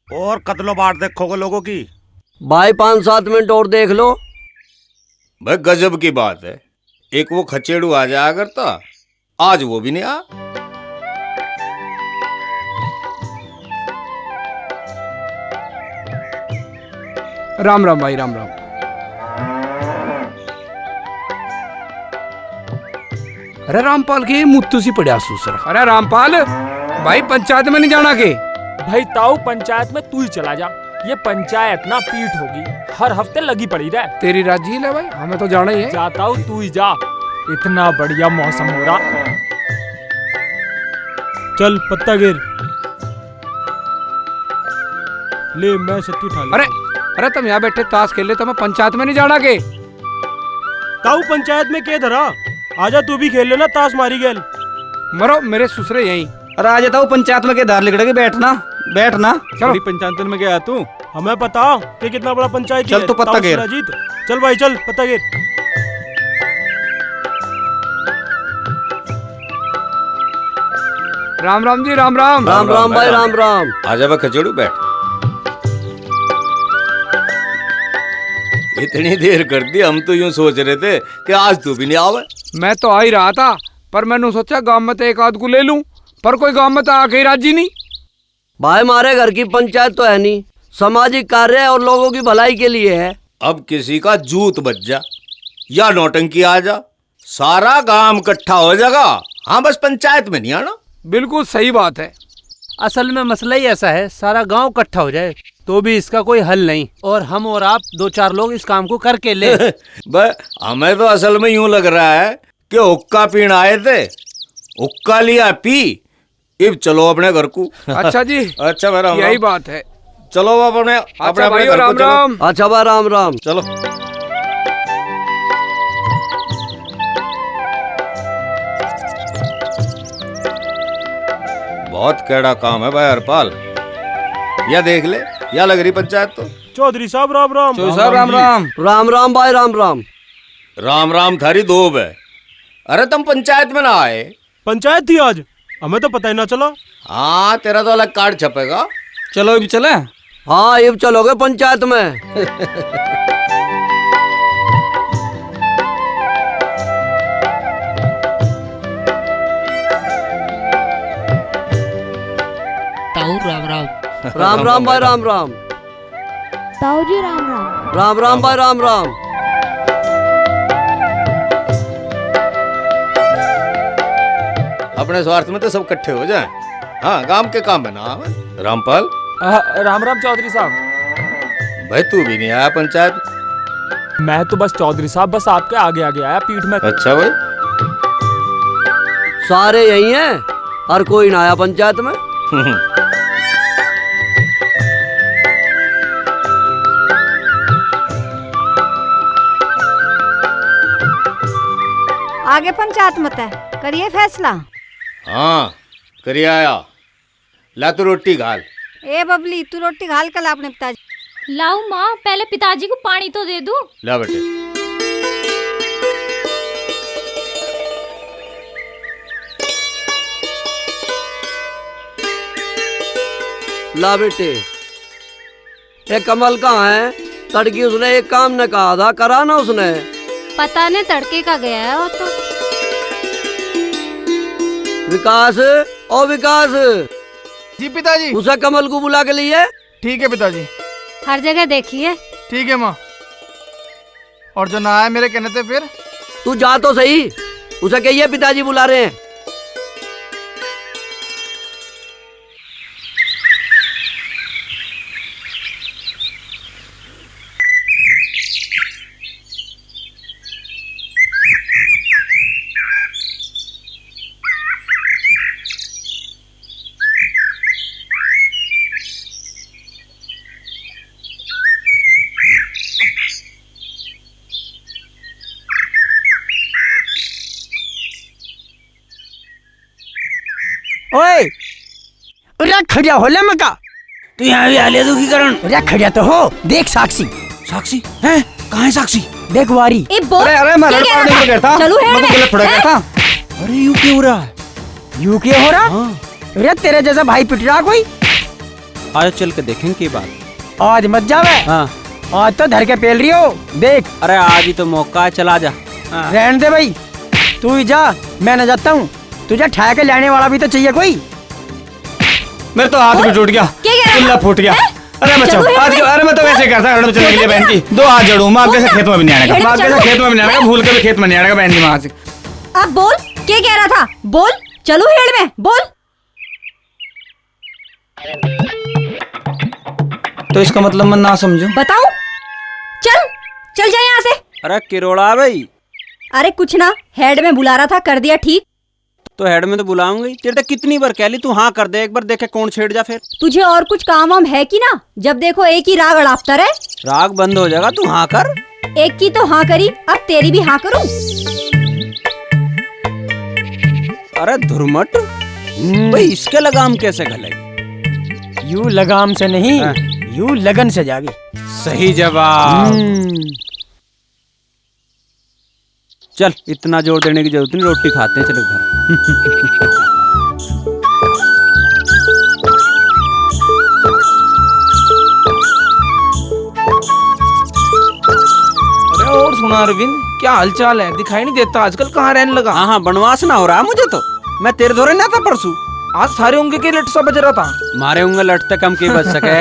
और कतलो बाट देखोगे लोगों की। भाई 5-7 मिनट और देख लो। भाई गजब की बात है, एक वो खचेड़ू आ जाया करता, आज वो भी नहीं आ। राम राम भाई, राम राम। अरे रामपाल के मुत्तू सी पड़ा सूसरा। अरे रामपाल भाई, पंचायत में नहीं जाना के? भाई ताऊ पंचायत में तू ही चला जा, ये पंचायत ना पीठ होगी, हर हफ्ते लगी पड़ी रहे। तेरी राजी है भाई, हमें तो जाना ही है। जाता हूँ, तू ही जा, इतना बढ़िया मौसम हो रहा। चल पत्ता गिर ले, मैं सत्ती उठा ले। अरे तुम यहाँ बैठे ताश खेल ले, तुम्हें पंचायत में नहीं जाना के? ताऊ पंचायत में क्या धरा, आजा तू भी खेल लेना ताश मारी गेल। मरो मेरे ससुरे यहीं। अरे आ जाता हूँ पंचायत में के दार लिखड़ेगी, बैठना बैठना। चलो पंचायत में गया तू, हमें पता कि कितना बड़ा पंचायत चल है। तू पत्ता गिर। जीत चल भाई, चल पत्ता गिर। राम राम जी, राम राम। राम राम भाई, राम राम। आजा भाई खचेड़ू, बैठ। इतनी देर कर दी, हम तो यूं सोच रहे थे कि आज तू भी नहीं आवे। मैं तो आ ही रहा था, पर मैंने सोचा गांव में तो एक आध को ले लूं, पर कोई गांव में तो आके ही राजी नहीं। भाई हमारे घर की पंचायत तो है नहीं, सामाजिक कार्य और लोगों की भलाई के लिए है। अब किसी का जूत बच जा या नौटंकी आ जा, सारा गांव इकट्ठा हो जाएगा। हाँ, बस पंचायत में नहीं आना। बिल्कुल सही बात है। असल में मसला ही ऐसा है, सारा गांव इकट्ठा हो जाए तो भी इसका कोई हल नहीं, और हम और आप 2-4 लोग इस काम को करके ले। हमें तो असल में यूं लग रहा है कि हुक्का पीने आए थे, हुक्का लिया पी, अब चलो अपने घर को। अच्छा जी। अच्छा भाई, राम यही राम। बात है। चलो अपने अच्छा भाई, घर को राम चलो। राम। अच्छा भाई, राम राम। चलो। बहुत कैड़ा काम है भाई हरपाल, या देख ले, या लग रही पंचायत तो। चौधरी साहब राम राम। चौधरी साहब राम राम। राम राम भाई, राम राम। राम राम थारी दोब है। अरे तुम पंचायत में ना आए? पंचायत थी आज, हमें तो पता ही ना चला। हाँ, तेरा तो अलग कार्ड छपेगा। चलो अभी चले। हाँ, अब चलोगे पंचायत में? ताऊ राम राम। राम राम भाई, राम राम। ताऊ जी राम राम। राम राम भाई, राम राम। अपने स्वार्थ में तो सब इकट्ठे हो जाएं। हाँ, गांव के काम में ना आवे। रामपाल, राम राम चौधरी साहब। भाई तू भी नहीं आया पंचायत? मैं तो बस चौधरी साहब, बस आपके आगे आगे आया पीठ में। अच्छा भाई। सारे यही हैं, हर कोई ना आया पंचायत में। आगे पंचायत मत है, करिए फैसला। हाँ, करिए आया। ला तू रोटी घाल। ए बबली, तू रोटी घाल कर ला अपने पिताजी। लाऊ माँ, पहले पिताजी को पानी तो दे दूं। ला बेटे। ला बेटे। ये कमल कहाँ है? तड़की उसने एक काम न कहा था, करा ना उसने? पता नहीं तड़के का गया है वो तो। विकास, ओ विकास, जी पिताजी। उसे कमल को बुला के लिए। ठीक है पिताजी। हर जगह देखिए। ठीक है माँ। और जो ना आए मेरे कहने थे फिर? तू जा तो सही, उसे कहिए पिताजी बुला रहे हैं। ओए अरे खड़िया हो ले मका, तू यहाँ भी आलिया दुखी करण। अरे खड़िया तो हो, देख साक्षी। साक्षी है? कहाँ है साक्षी? देख वारी। ए बो, अरे मैं लड़ पाने को गया था, चलो है मैं तो गलत थोड़ा गया था। अरे यू क्या हो रहा है? यू क्या हो रहा? अरे तेरे जैसा भाई पिट रहा कोई? आज चल के देखेंगे की बात। आज मत जावे। हाँ आज तो धर के पेल रही हो देख। अरे आज ही तो मौका है, चला जा। रहने दे भाई, तू ही जा, मैं न जाता हूँ। तुझे ठा के लाने वाला भी तो चाहिए कोई। मेरे तो हाथ भी टूट गया, कुल्ला फूट गया। अरे बच्चों आज अरे मैं तो वैसे करता हूँ चलने के लिए बहन की 2 हाथ जोड़ू। माँ के खेत में भी नहीं आने का, माँ के खेत में भी नहीं आने का, भूल के भी खेत में नहीं आने का बहन की माँ से। अब बोल, क्या कह रहा था? बोल, चलो हेड़ में बोल। तो इसका मतलब मैं ना समझूं। बताऊं? चल चल जा यहाँ से। अरे किरोड़ा भाई। अरे कुछ ना, हेड में बुला रहा था, कर दिया ठीक। तो हेड में तो बुलाऊंगी, तेरे तक कितनी बार कह ली, तू हाँ कर दे एक बार, देखे कौन छेड़ जा फिर। तुझे और कुछ काम वाम है कि ना? जब देखो एक ही राग अड़ापता रहे। राग बंद हो जाएगा, तू हाँ कर। एक की तो हाँ करी, अब तेरी भी हाँ करूं। अरे धुरमट भाई, इसके लगाम कैसे गलेगी? यू लगाम से नहीं, यू लगन से जागी। सही जवाब। चल इतना जोर देने की जरूरत नहीं, रोटी खाते हैं, चलो घर। अरे और सुना अरविंद, क्या हालचाल है? दिखाई नहीं देता आजकल, कहाँ रहने लगा? हाँ हाँ, बनवास ना हो रहा है मुझे तो। मैं तेरे धोरे ना था परसों। आज थारे उंगे के लट सा बज रहा था। मारे उंगे लटते कम की बच सके।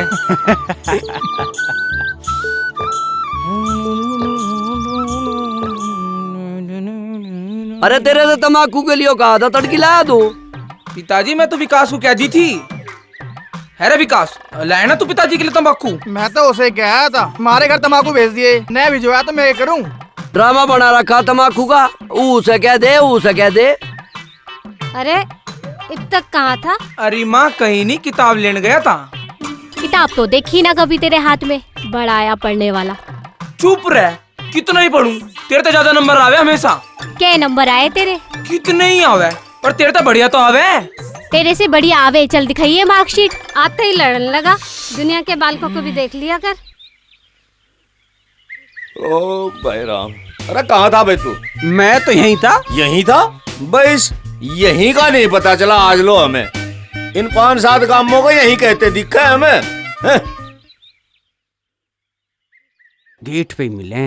अरे तेरे से तम्बाकू के लिए कहा था, तड़की लाया दो। पिताजी मैं तो विकास को क्या दी थी। है रे विकास, लाया ना तू पिताजी के लिए तंबाकू? मैं तो उसे कहा था, हमारे घर तम्बाकू भेज दिए, नहीं भिजवाया तो मैं करूँ। ड्रामा बना रखा तम्बाकू का। उसे कह दे, उसे कह दे। अरे अब तक कहाँ था? अरे माँ कहीं नहीं, किताब लेने गया था। किताब तो देखी ना कभी तेरे हाथ में, बड़ा आया पढ़ने वाला। चुप रह, कितना ही पढ़ूं, तेरे तो ज्यादा नंबर आवे हमेशा। क्या नंबर आए तेरे? कितने ही आवे, पर तेरे तो बढ़िया तो आवे। तेरे से बढ़िया आवे, चल दिखाइए मार्कशीट। आते ही लड़ने लगा। दुनिया के बालकों को भी देख लिया कर। ओ भाई राम, अरे कहाँ था भाई तू? मैं तो यहीं था। यहीं था? बस यहीं का नहीं पता चला आज लो हमें। इन 5-7 कामों को यहीं कहते दिखा है हमें। हैं? गेट पे मिले।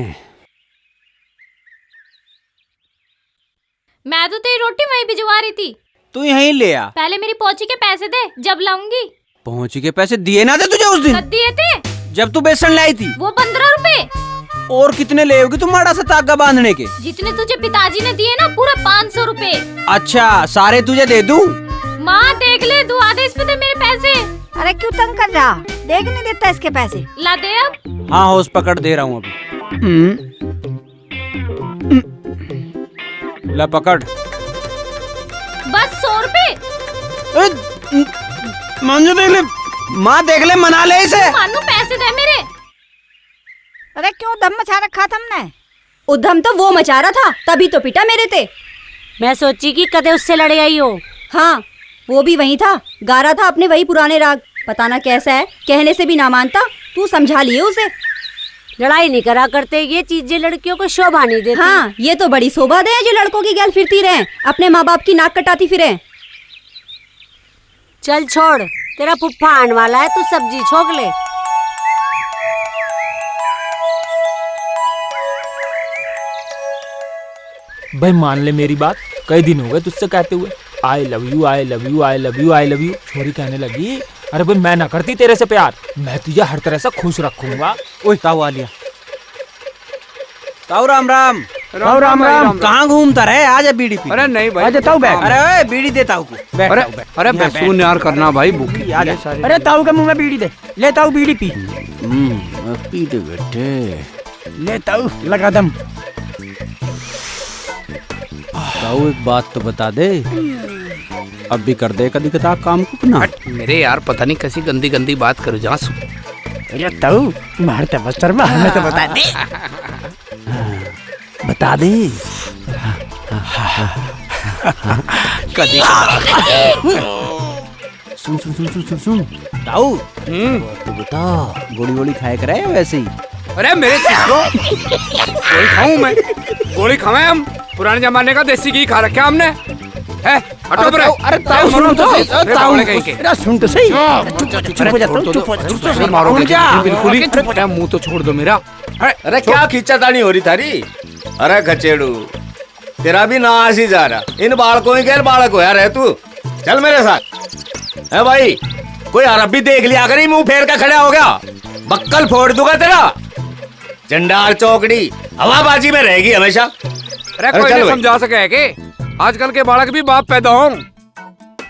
मैं तो तेरी रोटी वहीं भिजवा रही थी। तू यहीं ले आ। पहले मेरी पहुंची के पैसे दे, जब लाऊंगी। पहुंची के पैसे दिए ना थे तुझे उस दिन? कब दिए थे? जब तू बेसन लाई थी। वो 15 रुपए। और कितने ले होगी तुम माड़ा सा तागा बांधने के? जितने तुझे पिताजी ने दिए ना, पूरा 500 रुपए। अच्छा, सारे तुझे दे दूं? माँ देख ले, तू आधे इस पे दे मेरे पैसे। अरे क्यों तंग कर रहा? देख नहीं देता इसके पैसे। ला दे अब। हाँ होश पकड़ दे रहा हूँ अभी। ला पकड़। बस 100 रुपए। मंजू देख ले, माँ देख ले, मना ले इसे। मानू पैसे दे मेरे। अरे क्यों दम मचा रखा तुमने? उधम तो वो मचा रहा था, तभी तो पिटा मेरे ते। मैं सोची कि कदे उससे लड़ आई हो। हाँ, वो भी वही था, गा रहा था अपने वही पुराने राग। पता ना कैसा है, कहने से भी ना मानता। तू समझा लिए उसे। लड़ाई नहीं करा करते, ये चीजें लड़कियों को शोभा नहीं देती। हाँ, ये तो बड़ी शोभा दे जो लड़कों की गैल फिरती रहे, अपने माँ बाप की नाक कटाती फिरे। चल छोड़, तेरा पुप्पा आने वाला है, तू सब्जी छोक ले। भाई मान ले मेरी बात, कई दिन हो गए तुझसे कहते हुए I love you I love you I love you I love you. छोरी कहने लगी, अरे भाई मैं ना करती तेरे से प्यार, मैं तुझे हर तरह से खुश रखूंगा। ओए ताऊ आ लिया। ताऊ राम राम। राम राम राम। कहाँ घूमता रहे? आजा बीड़ी पी। अरे नहीं भाई, आजा ताऊ बैठ। अरे ओए बीड़ी दे ताऊ को। बैठ अरे ताऊ, बैठ। अरे यहाँ बेसुन यार करना भाई, भूखी आजा। अरे ताऊ के मुंह में बीड़ी दे। ले ताऊ बीड़ी पी। पी दे बेटे। ले ताऊ लगा दम। ताऊ एक बात तो बता दे, अब भी कर दे कदी कदा काम को ना? मेरे यार पता नहीं कैसी गंदी गंदी बात कर जा। अरे ताऊ मारते बस्तर में हमें तो बता दे। बता दे। कदी सुन सुन सुन सुन सुन सुन ताऊ, तू बता गोली वोली खाए करे वैसे ही? अरे मेरे चित्रों, गोली खाऊं मैं? गोली खावे हम? पुराने जमाने का देसी घी खा रखा हमने। है हटो रे। अरे ताऊ सुन तो सही, अरे ताऊ बावले कहीं के। अरे सुन तो सही, चुप हो जा, चुप हो जा, अरे मारोगे बिल्कुल ही। अरे मुंह तो छोड़ दो मेरा। अरे क्या खींचातानी हो रही थारी? अरे खचेड़ू, तेरा भी नाश ही जा रहा। इन बालकों ही गैर बालक हो यार है तू। चल मेरे साथ। है भाई, कोई अरबी देख लिया अगर ही मुंह फेर का खड़ा हो गया, बक्कल फोड़ दूंगा तेरा। चंडाल चौकड़ी हवाबाजी में रहेगी हमेशा। अरे कोई नहीं समझा सके है कि आजकल के बालक भी बाप पैदा हों।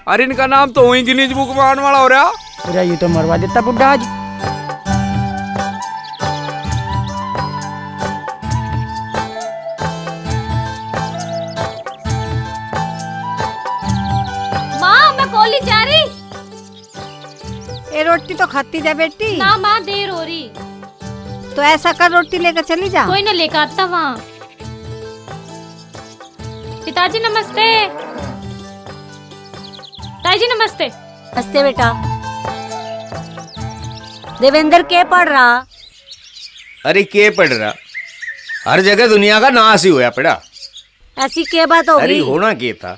अरे इनका नाम तो वही गिनीज बुक में आने वाला हो रहा। अरे ये तो मरवा देता बुड्ढा आज। माँ मैं कॉलेज जा रही। ये रोटी तो खाती जा बेटी। ना माँ देर हो रही। तो ऐसा कर रोटी लेकर चली जा। कोई न लेकर आता वहाँ। पिताजी नमस्ते। ताई जी नमस्ते। नमस्ते बेटा। देवेंद्र के पढ़ रहा? अरे के पढ़ रहा? हर जगह दुनिया का नाश ही हुआ पड़ा। ऐसी क्या बात अरे होगी? होना क्या था,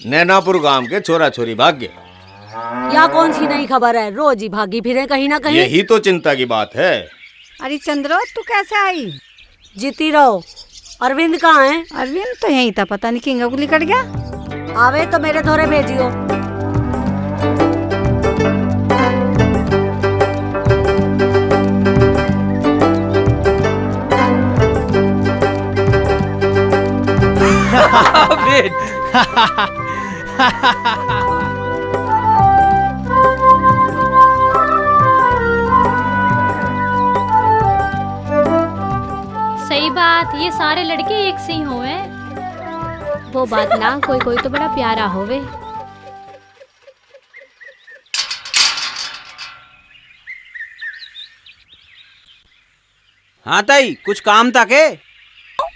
नैनापुर गांव के छोरा छोरी भाग गए। या कौन सी नई खबर है? रोज ही भागी फिरे कहीं ना कहीं। यही तो चिंता की बात है। अरे चंद्रो तू कैसे आई? जीती रहो। अरविंद कहाँ है? अरविंद तो यही था, पता नहीं किंग गुली कट गया। आवे तो मेरे धोरे भेजियो। सही बात, ये सारे लड़के एक से ही होवे। वो बात ना, कोई कोई तो बड़ा प्यारा होवे। हाँ ताई, कुछ काम था के?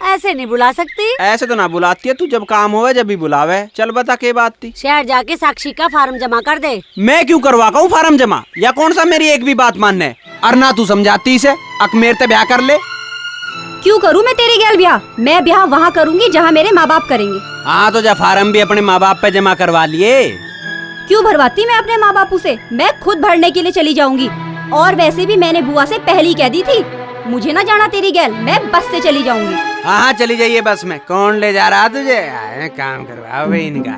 ऐसे नहीं बुला सकती। ऐसे तो ना बुलाती है तू, जब काम होवे जब भी बुलावे। चल बता के बात थी। शहर जाके साक्षी का फार्म जमा कर दे। मैं क्यों करवा कहूँ फार्म जमा? या कौन सा मेरी एक भी बात मानने? और ना तू समझाती इसे, अक मेरे ते ब्याह कर ले। क्यों करूँ मैं तेरी गैल ब्याह? मैं ब्याह वहाँ करूँगी जहाँ मेरे माँ बाप करेंगे। हाँ तो जा फार्म भी अपने माँ बाप पे जमा करवा लिए। क्यों भरवाती मैं अपने माँ बापू से? मैं खुद भरने के लिए चली जाऊंगी। और वैसे भी मैंने बुआ से पहले ही कह दी थी, मुझे ना जाना तेरी गैल, मैं बस से चली जाऊंगी। हाँ हाँ चली जाइए बस में। कौन ले जा रहा तुझे? काम करवाओ भाई इनका।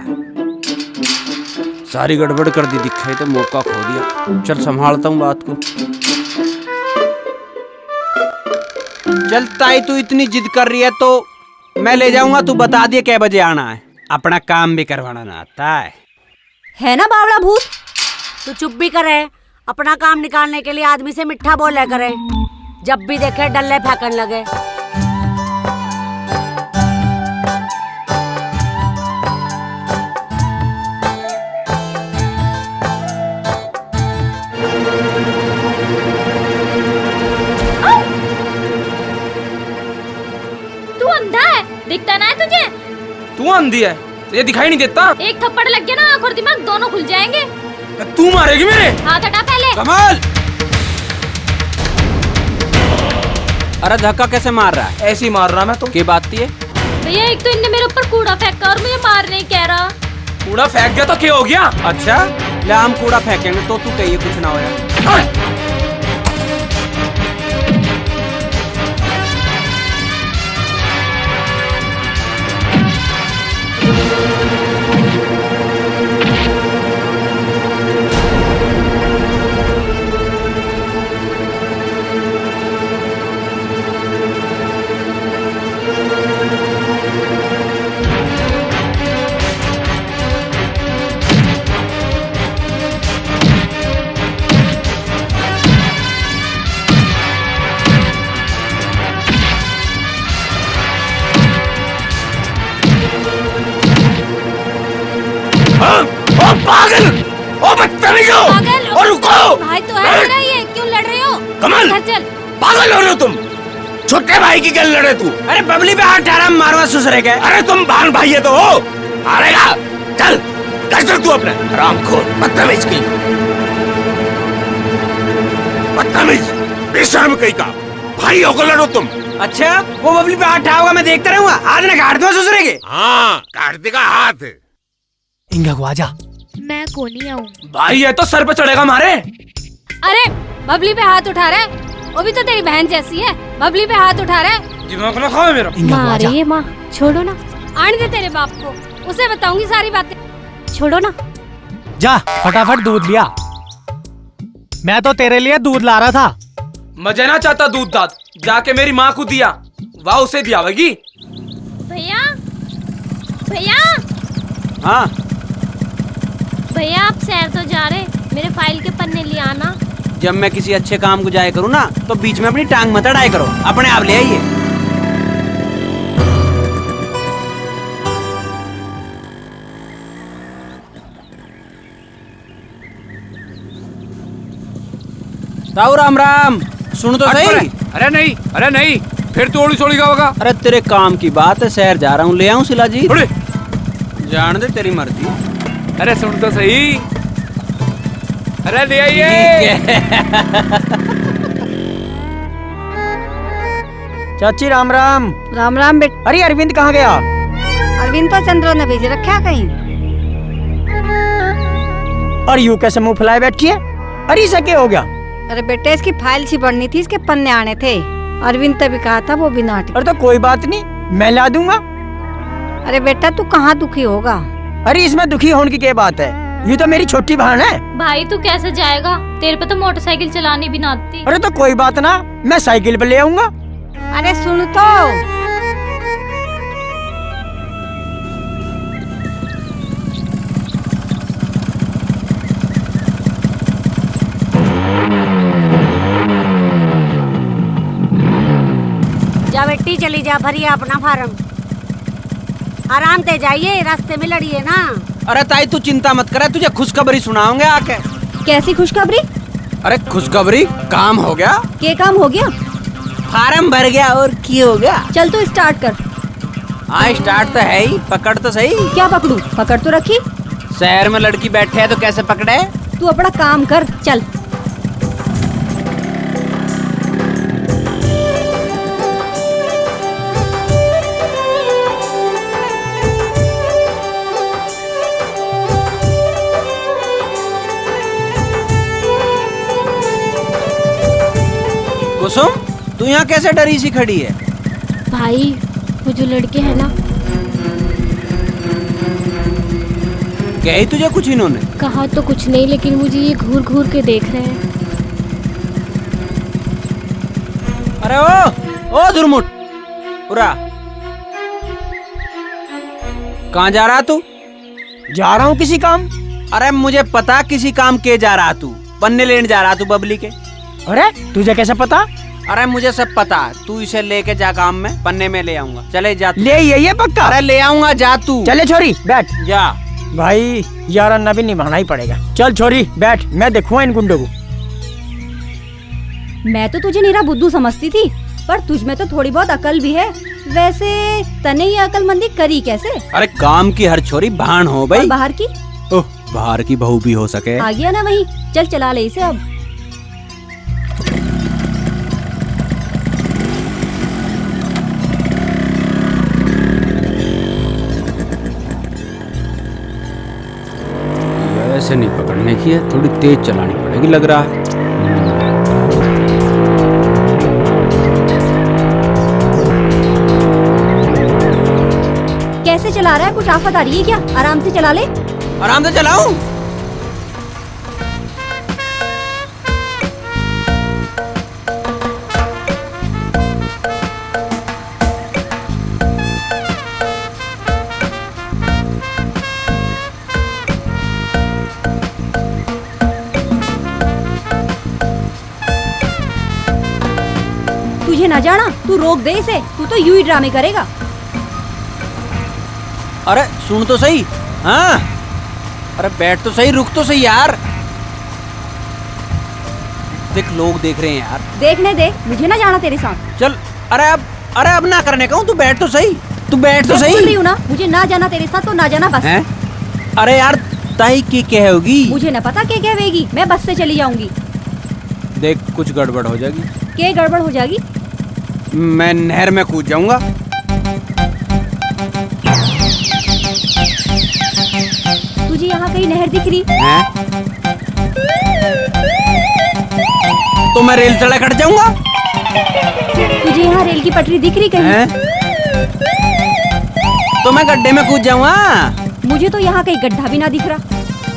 सारी गड़बड़ कर दी, दिखाई तो मौका खो दिया। चल संभालता हूँ बात को। चल ताई तू इतनी जिद कर रही है तो मैं ले जाऊंगा। तू बता दिए कै बजे आना है। अपना काम भी करवाना ना आता है ना बावड़ा भूत। तू चुप भी करे। अपना काम निकालने के लिए आदमी से मिठा बोले करे, जब भी देखे डल्ले फेंकन लगे। तू अंधा है, दिखता ना है तुझे? तू अंधी है, ये दिखाई नहीं देता। एक थप्पड़ लग गया ना, आंख और दिमाग दोनों खुल जाएंगे। तू मारेगी मेरे? हाथ हटा पहले। कमाल! अरे धक्का कैसे मार रहा है? ऐसे ही मार रहा मैं तो। क्या बात थी? भैया एक तो इनने मेरे ऊपर कूड़ा फेंका और मुझे मार नहीं कह रहा। कूड़ा फेंक दिया तो क्या हो गया? अच्छा ले हम कूड़ा फेंकेंगे तो तू कहिए कुछ ना होया। पागल! ओ बदतमीजो! और रुको! भाई तो है मेरा, ये क्यों लड़ रहे हो? कमल! घर चल। पागल हो रहे हो तुम? छोटे भाई की क्या लड़े तू? अरे बबली पे हाथ ठहरा, मारवा सुसरे के। अरे तुम भान भाई है तो हो, हारेगा। चल घर चल तू अपने। रामखोर बदतमीज की, बदतमीज बेशर्म कहीं का। भाई होकर लड़ो तुम। अच्छा वो बबली पे हाथ ठा होगा, मैं देखता रहूंगा। हाथ ना काट दो ससुरे के। हाँ काट देगा हाथ। इंगा को आजा। मैं को नहीं आऊँ। भाई ये तो सर पे चढ़ेगा मारे। अरे बबली पे हाथ उठा रहा है, वो भी तो तेरी बहन जैसी है। बबली पे हाथ उठा रहा है, दिमाग ना खाओ मेरा। मारे ये माँ, छोड़ो ना, आने दे तेरे बाप को, उसे बताऊंगी सारी बातें, छोड़ो ना। जा फटाफट दूध लिया, मैं तो तेरे लिए दूध ला रहा था। मजे ना चाहता दूध दाद, जाके मेरी माँ को दिया, वाह उसे दियावेगी। भैया भैया हाँ भैया, आप शहर तो जा रहे, मेरे फाइल के पन्ने ले आना। जब मैं किसी अच्छे काम को जाया करूँ ना तो बीच में अपनी टांग मत अड़ाया करो, अपने आप ले आइए। ताऊ राम राम, सुन तो सही। अरे नहीं, फिर तोड़ी सोड़ी का होगा। अरे तेरे काम की बात है, शहर जा रहा हूँ, ले आऊँ सिला जी। जान दे तेरी मर्जी। अरे सुन तो सही, अरे ले आइए। चाची राम राम। राम राम बेटा। अरे अरविंद कहाँ गया? अरविंद तो चंद्रो ने भेज रखा कहीं। और यूं कैसे मुंह फुलाए बैठी है? अरे इसे क्या हो गया? अरे बेटे इसकी फाइल सी पढ़नी थी, इसके पन्ने आने थे। अरविंद तभी कहा था वो भी नाटक। अरे तो कोई बात नहीं, मैं ला दूंगा। अरे बेटा तू कहाँ दुखी होगा? अरे इसमें दुखी होने की क्या बात है, ये तो मेरी छोटी बहन है। भाई तू कैसे जाएगा, तेरे पे तो मोटरसाइकिल चलानी भी ना आती। अरे तो कोई बात ना, मैं साइकिल पे ले आऊंगा। अरे सुन तो, जा बेटी चली जा, भरिए अपना फार्म, आराम से जाइए, रास्ते में लड़िए ना। अरे ताई तू चिंता मत करे, तुझे खुशखबरी सुनाओगे आके। कैसी खुशखबरी? अरे खुशखबरी, काम हो गया। क्या काम हो गया? फार्म भर गया और की हो गया। चल तू स्टार्ट कर। हाँ स्टार्ट तो है ही, पकड़ तो सही। क्या पकड़ू? पकड़ तो रखी। शहर में लड़की बैठे है तो कैसे पकड़े? तू अपना काम कर, चल। कुसुम, तू यहाँ कैसे डरी सी खड़ी है? भाई वो जो लड़के हैं ना, कही तुझे कुछ इन्होंने? कहा तो कुछ नहीं, लेकिन मुझे ये घूर घूर के देख रहे हैं। अरे ओ धुरमुट, उरा कहाँ जा रहा तू? जा रहा हूँ किसी काम। अरे मुझे पता किसी काम के जा रहा तू, पन्ने लेने जा रहा तू बबली के। अरे तुझे कैसे पता? अरे मुझे सब पता, तू इसे लेके जा काम में, पन्ने में ले आऊंगा। चले जा तू। ले ये पक्का? अरे ले आऊंगा, जा तू। चले छोरी बैठ। जा भाई यार, अन्ना भी निभाना ही पड़ेगा। चल छोरी बैठ, मैं देखूंगा इन गुंडों को। मैं तो तुझे नीरा बुद्धू समझती थी, पर तुझ में तो थोड़ी बहुत अकल भी है। वैसे तने ये अकलमंदी करी कैसे? अरे काम की हर छोरी भान हो भाई। और बाहर की? ओह, बाहर की बहू भी हो सके। आ गया ना वही, चल चला ले इसे अब। ऐसे नहीं पकड़ने की है, थोड़ी तेज चलानी पड़ेगी लग रहा है। कैसे चला रहा है? कुछ आफत आ रही है क्या? आराम से चला ले। आराम से चलाऊं? तुझे ना जाना, तू रोक दे इसे, तू तो यूं ही ड्रामे करेगा। अरे सुन तो सही। हाँ अरे बैठ तो सही, रुक तो सही यार। देख लोग देख रहे हैं यार। देखने दे, मुझे ना जाना तेरे साथ। चल। अरे अब ना करने का हूँ, तू बैठ तो सही, तू बैठ तो सही। बोल रही हूँ ना, मुझे ना जाना तेरे साथ तो ना जाना बस। हैं? अरे यार ताई की कहोगी? मुझे न पता क्या कहेगी, मैं बस से चली जाऊंगी। देख कुछ गड़बड़ हो जाएगी। क्या गड़बड़ हो जाएगी? मैं नहर में कूद जाऊंगा। तुझे यहाँ कहीं नहर दिख रही? तो मैं रेल तले कट जाऊंगा। तुझे यहाँ रेल की पटरी दिख रही कहीं? तो मैं गड्ढे में कूद जाऊंगा। मुझे तो यहाँ कहीं गड्ढा भी ना दिख रहा।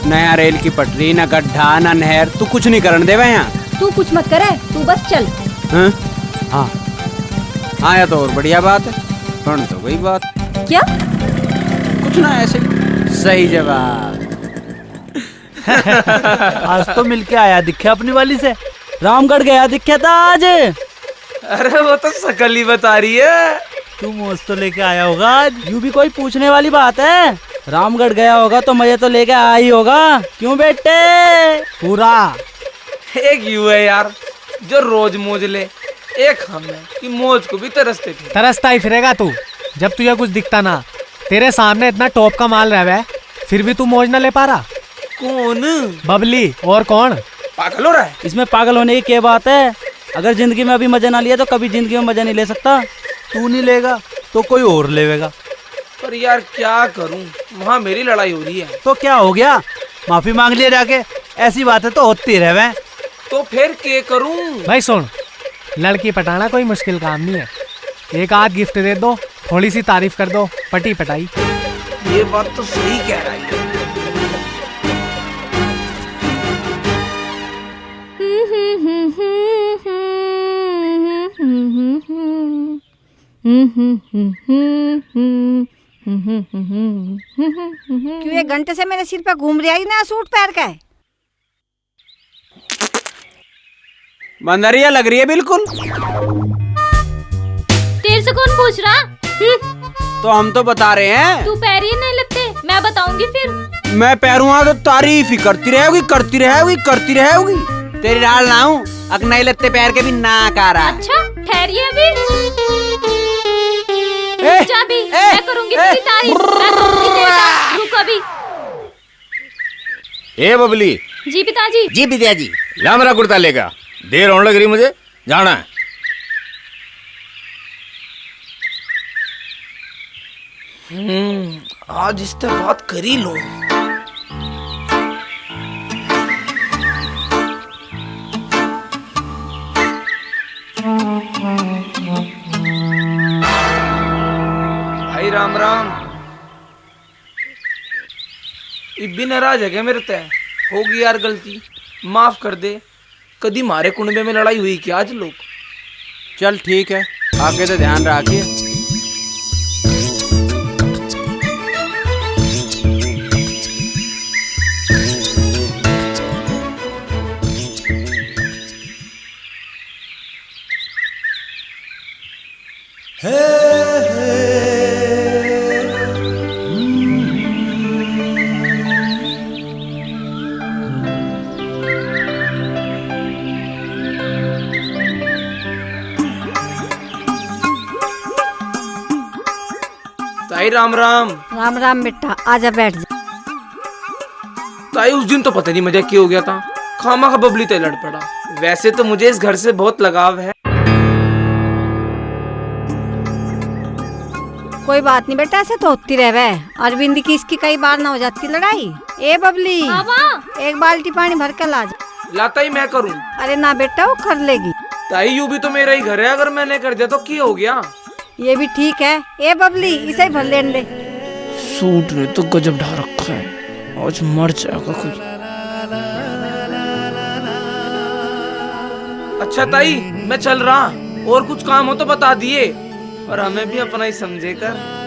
नया रेल की पटरी, ना गड्ढा, ना नहर, तू कुछ नहीं करने देवे यहाँ। तू कुछ मत करे, तू बस चल। हाँ आया तो और बढ़िया बात है, सुन तो गई बात। क्या? कुछ ना, ऐसे सही जवाब। आज तो मिलके आया दिखे अपनी वाली से। रामगढ़ गया दिखे था आज। अरे वो तो शकल ही बता रही है। तू मोज तो लेके आया होगा आज। यूं भी कोई पूछने वाली बात है? रामगढ़ गया होगा तो मजे तो लेके आया ही होगा, क्यों बेटे? पूरा एक यू है यार जो रोज मौज ले, एक हम है कि मौज को भी तरसते थे। तरसता ही फिरेगा तू जब तुझे कुछ दिखता ना। तेरे सामने इतना टॉप का माल रहा है, फिर भी तू मौज ना ले पा रहा। कौन? बबली। और कौन? पागल हो रहा है? इसमें पागल होने की क्या बात है? अगर जिंदगी में अभी मजा ना लिया तो कभी जिंदगी में मजा नहीं ले सकता। तू नहीं लेगा तो कोई और लेगा। पर यार क्या करूं, वहाँ मेरी लड़ाई हो रही है। तो क्या हो गया, माफी मांग लिया जाके। ऐसी बातें तो होती रहे। तो फिर क्या करूं? भाई सुन, लड़की पटाना कोई मुश्किल काम नहीं है। एक आध गिफ्ट दे दो, थोड़ी सी तारीफ कर दो, पटी पटाई। ये बात तो सही कह रहा है। क्यों एक घंटे से मेरे सिर पे घूम रही है ना सूट पहन के? बंदरिया लग रही है बिल्कुल। तेरे से कौन पूछ रहा? तो हम तो बता रहे हैं। तू पैरी नहीं लगते, मैं बताऊंगी फिर। मैं पैरूंगा तो तारीफ ही करती रहेगी, करती रहेगी, करती रहेगी। तेरी डाल ना हूँ, अग नहीं लगते पैर के भी ना का रहा। अच्छा ठहरिए अभी। जा भी, मैं करूंगी तेरी तारीफ, मैं करूंगी तेरी तारीफ। रुक अभी। ए बबली। जी पिताजी। जी पिताजी। ला मेरा कुर्ता लेगा, देर होने लग रही, मुझे जाना है। आज इस तरह बात कर ही लो। भाई राम राम। इब्बी नाराज है क्या मेरे तय? होगी यार गलती, माफ कर दे। कभी मारे कुंडे में लड़ाई हुई क्या आज लोग? चल ठीक है, आगे तो ध्यान रखिए। ताई राम राम। राम राम बेटा, आजा बैठ जा। ताई उस दिन तो पता नहीं मजा क्या हो गया था, खामा खा बबली ते लड़ पड़ा। वैसे तो मुझे इस घर से बहुत लगाव है। कोई बात नहीं बेटा, ऐसे तो होती रहे। अरविंद की इसकी कई बार ना हो जाती लड़ाई। ए बबली, एक बाल्टी पानी भर कर ला जा। लाता ही मैं करूं? अरे ना बेटा, वो कर लेगी। ताई यू भी तो मेरा ही घर है, अगर मैंने कर दिया तो क्या हो गया? ये भी ठीक है। ए बबली, इसे ही भर लेने दे। सूट ने तो गजब ढा रखा है, आज मर जाएगा कोई। अच्छा ताई, मैं चल रहा, और कुछ काम हो तो बता दिए, और हमें भी अपना ही समझे कर।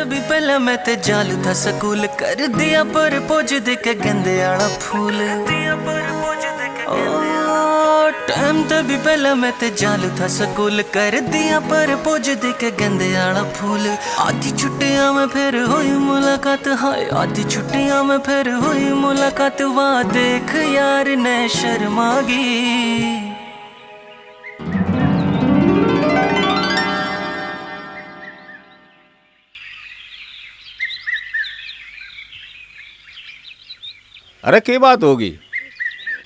भी पहले मैं ते जाल था स्कूल कर दिया पर पोज दे के गंदे आला फूल। टाइम तो भी पहले मैं ते जाल था स्कूल कर दिया पर पोज दे के गंदे आला फूल। आधी छुट्टियां में फिर हुई मुलाकात, हाय आधी छुट्टियां में फिर हुई मुलाकात। वहाँ देख यार ने शर्मा गई। अरे क्या बात होगी,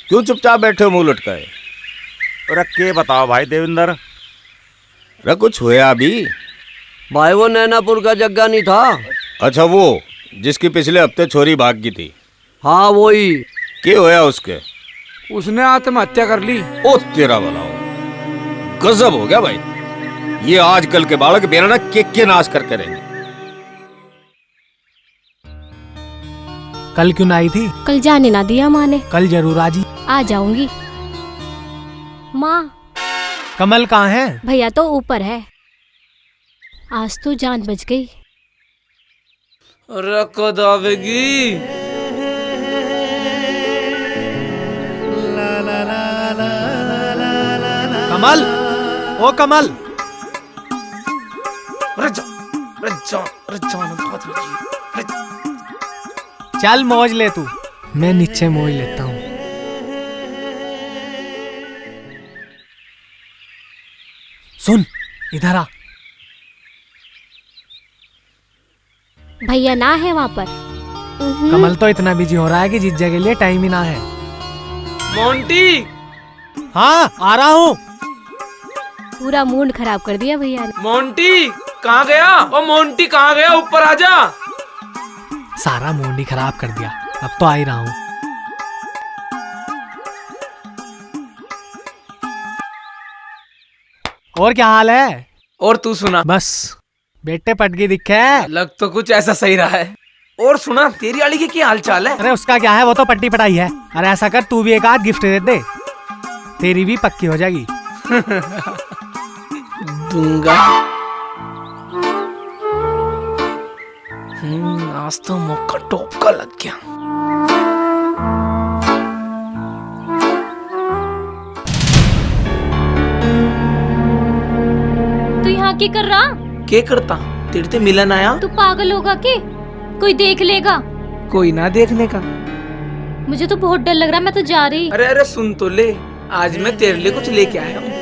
क्यों चुपचाप बैठे हो मुंह लटकाए? अरे के बताओ भाई देवेंद्र। अरे कुछ हुआ अभी? भाई वो नैनापुर का जग्गा नहीं था? अच्छा वो जिसकी पिछले हफ्ते छोरी भाग गई थी। हाँ वही। क्या होया उसके? उसने आत्महत्या कर ली। ओ तेरा भला गजब हो गया भाई। ये आजकल के बालक बेरा के नाश करके रहेंगे। कल क्यों ना आई थी? कल जाने ना दिया माँ ने। कल जरूर आजी। आ जाऊंगी। माँ कमल कहाँ है? भैया तो ऊपर है। आज तो जान बच गई। अरे कद आवेगी? कमल, ओ कमल। चल मौज ले तू, मैं नीचे मौज लेता हूँ। सुन इधर आ। भैया ना है वहाँ पर। कमल तो इतना बिजी हो रहा है कि जीजा के लिए टाइम ही ना है। मोंटी। हाँ आ रहा हूँ। पूरा मूड खराब कर दिया भैया ने। मोंटी कहाँ गया? ओ मोंटी कहाँ गया? ऊपर आजा। सारा मूड ही खराब कर दिया। अब तो आ ही रहा हूँ। और क्या हाल है? और तू सुना? बस बेटे पटकी दिखे। लग तो कुछ ऐसा सही रहा है। और सुना तेरी आली के क्या हाल चाल है? अरे उसका क्या है, वो तो पट्टी पटाई है। अरे ऐसा कर तू भी एक आध गिफ्ट दे दे, तेरी भी पक्की हो जाएगी। दूंगा। आज तो मौका टॉप का लग गया। तू यहाँ क्या कर रहा? क्या करता? तेरे से मिलन आया। तू पागल होगा के? कोई देख लेगा। कोई ना देखने का। मुझे तो बहुत डर लग रहा है, मैं तो जा रही। अरे अरे सुन तो ले, आज मैं तेरे लिए कुछ लेके आया हूँ।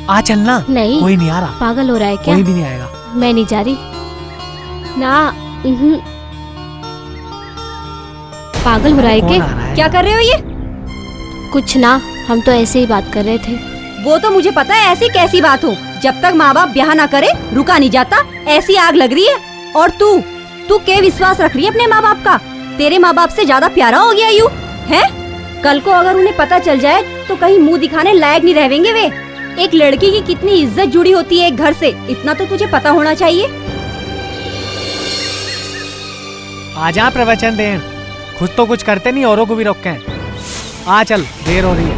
आ चलना। नहीं कोई नहीं आ रहा। पागल हो रहा है क्या? कोई भी नहीं आएगा। मैं नहीं जा रही ना। पागल हो रहा है क्या? क्या कर रहे हो ये? कुछ ना, हम तो ऐसे ही बात कर रहे थे। वो तो मुझे पता है ऐसी कैसी बात हो। जब तक माँ बाप ब्याह ना करे रुका नहीं जाता। ऐसी आग लग रही है। और तू क्या विश्वास रख रही है अपने माँ बाप का? तेरे माँ बाप से ज्यादा प्यारा हो गया यूं है? कल को अगर उन्हें पता चल जाए तो कहीं मुंह दिखाने लायक नहीं रहेंगे वे। एक लड़की की कितनी इज्जत जुड़ी होती है एक घर से, इतना तो तुझे पता होना चाहिए। आजा प्रवचन दें, खुद तो कुछ करते नहीं, औरों को भी रोके। आ चल, देर हो रही है।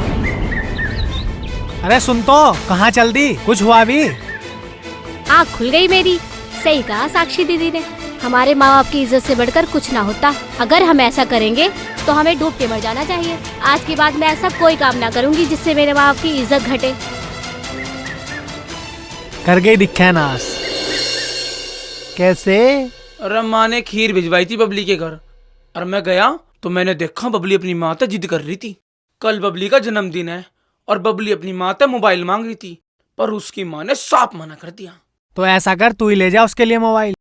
अरे सुन तो, कहाँ चल दी? कुछ हुआ भी? आँख खुल गई मेरी। सही कहा साक्षी दीदी ने, हमारे माँ बाप की इज्जत से बढ़कर कुछ ना होता। अगर हम ऐसा करेंगे तो हमें डूब के मर जाना चाहिए। आज के बाद मैं ऐसा कोई काम ना करूँगी जिससे मेरे माँ बाप की इज्जत घटे। कर गई दिखे नास। कैसे? अरे माँ ने खीर भिजवाई थी बबली के घर, और मैं गया तो मैंने देखा बबली अपनी माँ से जिद कर रही थी। कल बबली का जन्मदिन है और बबली अपनी माँ से मोबाइल मांग रही थी, पर उसकी माँ ने साफ मना कर दिया। तो ऐसा कर, तू ही ले जा उसके लिए मोबाइल।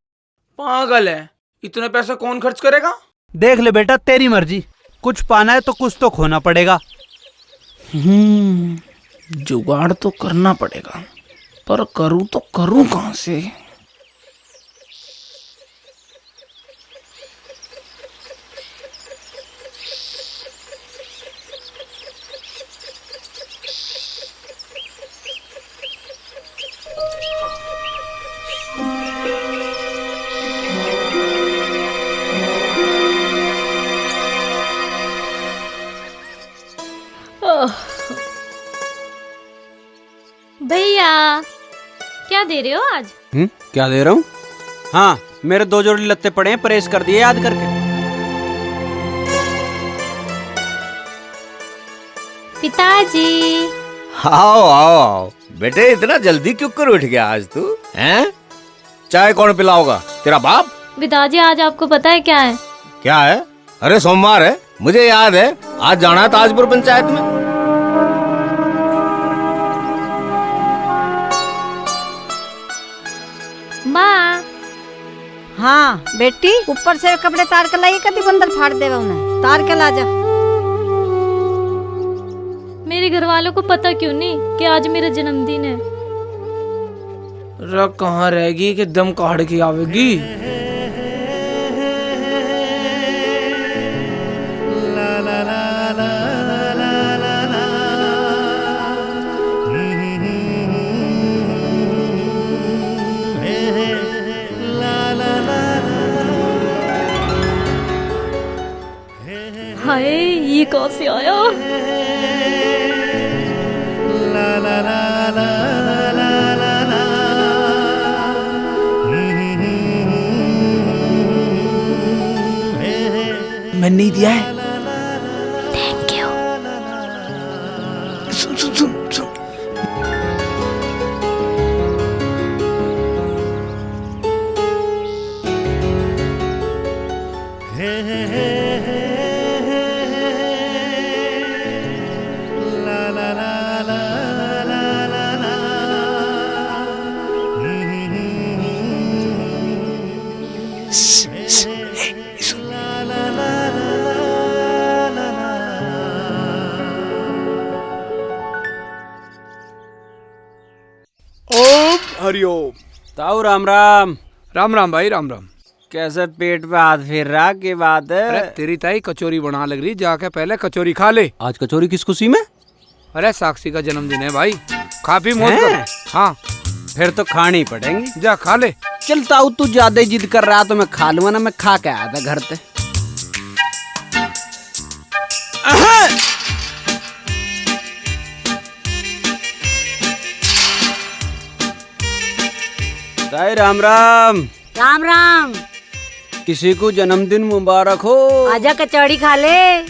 पागल है, इतने पैसे कौन खर्च करेगा? देख ले बेटा, तेरी मर्जी। कुछ पाना है तो कुछ तो खोना पड़ेगा। जुगाड़ तो करना पड़ेगा, पर करूँ तो करूँ कहाँ से? भैया क्या दे रहे हो आज? क्या दे रहा हूँ? हाँ, मेरे 2 जोड़ी लत्ते पड़े हैं, प्रेस कर दिए याद करके। पिताजी। आओ आओ आओ बेटे, इतना जल्दी क्यों कर उठ गया आज तू? हैं? चाय कौन पिलाओगा? तेरा बाप? पिताजी आज आपको पता है क्या है? क्या है? अरे सोमवार है, मुझे याद है। आज जाना है ताजपुर पंचायत में। माँ। हाँ बेटी, ऊपर से कपड़े तार के लाई, कभी बंदर फाड़ देवा उन्हें। तार के ला जा। मेरे घर वालों को पता क्यों नहीं कि आज मेरा जन्मदिन है? रख कहाँ रहेगी कि दम काढ़ के आवेगी। हाय, ये कहाँ से आया? मैंने नहीं दिया है। Thank you. सुन सुन सुन सुन। हरिओम। ताऊ राम राम। राम राम भाई, राम राम। कैसे पेट पे हाथ फेर रहा के बात है? अरे तेरी ताई कचौरी बना लग रही, जाके पहले कचौरी खा ले। आज कचौरी किस खुशी में? अरे साक्षी का जन्मदिन है भाई, खा पी मौज कर। हाँ फिर तो खानी पड़ेंगी। जा खा ले। चल ताऊ, तू ज्यादा जिद कर रहा तो मैं खा लूंगा ना। मैं खा के आया था घर पे। ताई राम राम। राम राम। किसी को जन्मदिन मुबारक हो। आजा कचौड़ी खा ले।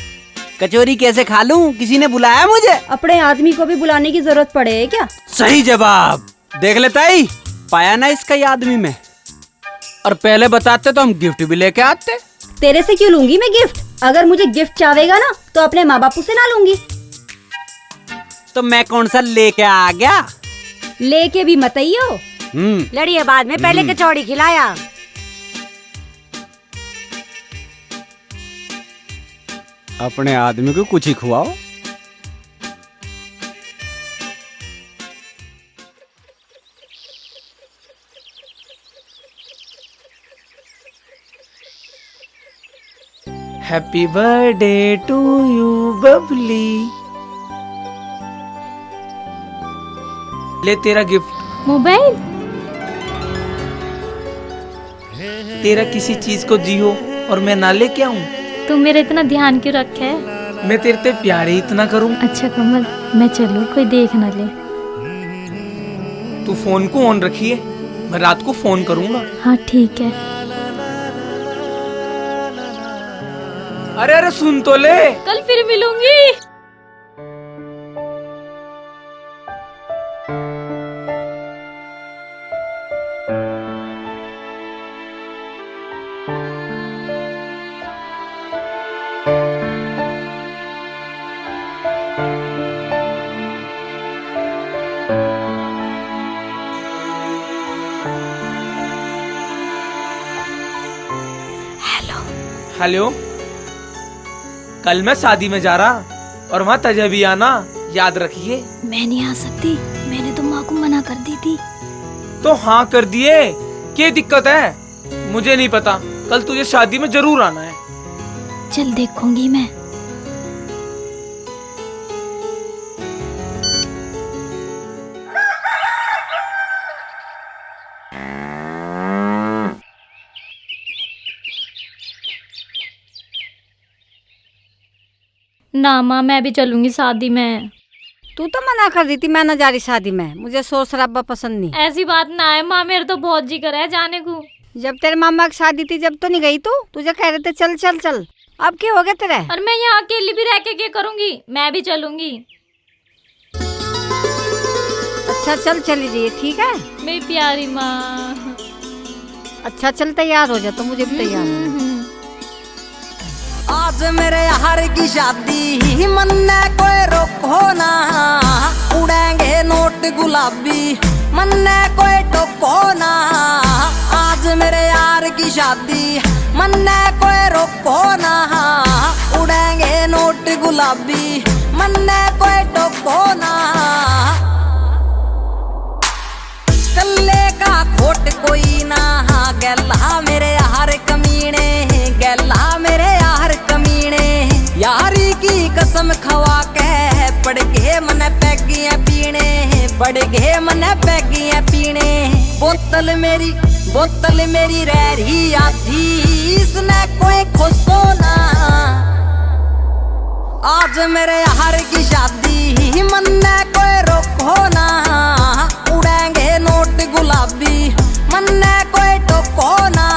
कचौरी कैसे खा लूं? किसी ने बुलाया मुझे? अपने आदमी को भी बुलाने की जरूरत पड़े है क्या? सही जवाब। देख लेता ही पाया ना इसका ये आदमी में। और पहले बताते तो हम गिफ्ट भी लेके आते। तेरे से क्यों लूंगी मैं गिफ्ट? अगर मुझे गिफ्ट चाहेगा ना तो अपने माँ बापू से ना लूंगी। तो मैं कौन सा लेके आ गया? लेके भी मत आइयो। लड़िए बाद में, पहले कचौड़ी खिलाया। अपने आदमी को कुछ ही खुआओ। Happy birthday to you Babli. ले तेरा गिफ्ट। मोबाइल? तेरा किसी चीज को जियो और मैं ना लेके आऊं? तू मेरा इतना ध्यान क्यों रखे है? मैं तेरे ते प्यार ही इतना करूं। अच्छा कमल, मैं चलूं, कोई देख न ले। तू फोन को ऑन रखिए, मैं रात को फोन करूंगा। हाँ ठीक है। अरे अरे सुन तो ले। कल फिर मिलूंगी। हेलो। कल मैं शादी में जा रहा और वहाँ तजह भी आना, याद रखिए। मैं नहीं आ सकती, मैंने तो माँ को मना कर दी थी। तो हाँ कर दिए, क्या दिक्कत है? मुझे नहीं पता, कल तुझे शादी में जरूर आना है। चल देखूंगी मैं। ना माँ, मैं भी चलूंगी शादी में। तू तो मना कर दी थी मैं न जा रही शादी में, मुझे शोर शराबा पसंद नहीं। ऐसी बात ना है माँ, मेरा तो बहुत जी कर है जाने को। जब तेरे मामा की शादी थी जब तो नहीं गई तू? तुझे कह रहे थे चल चल चल, अब क्या हो गया तेरे? और मैं यहाँ अकेली भी रह के क्या करूँगी, मैं भी चलूंगी। अच्छा चल चली जाइए, ठीक है मेरी प्यारी माँ। अच्छा चल तैयार हो जा, तो मुझे भी तैयार हो। आज मेरे यार की शादी, मन ने कोई रोको ना, उड़ेंगे नोट गुलाबी, मन ने कोई टोको ना। आज मेरे यार की शादी, मन ने कोई रोको ना, उड़ेंगे नोट गुलाबी, मन ने कोई टोको ना। कल्ले का खोट कोई ना, गैला मेरे यार कमीने, गैला मेरे यार कमीने। यारी की कसम खवा के पड़ गए मन पैगियां पीने, पड़ गए मन पैगियां पीने। बोतल मेरी रह रही आधी, इसने कोई खुशो ना। आज मेरे यार की शादी, मन ने कोई रोको ना, उड़ेंगे नोट गुलाबी, मन ने कोई टोको ना।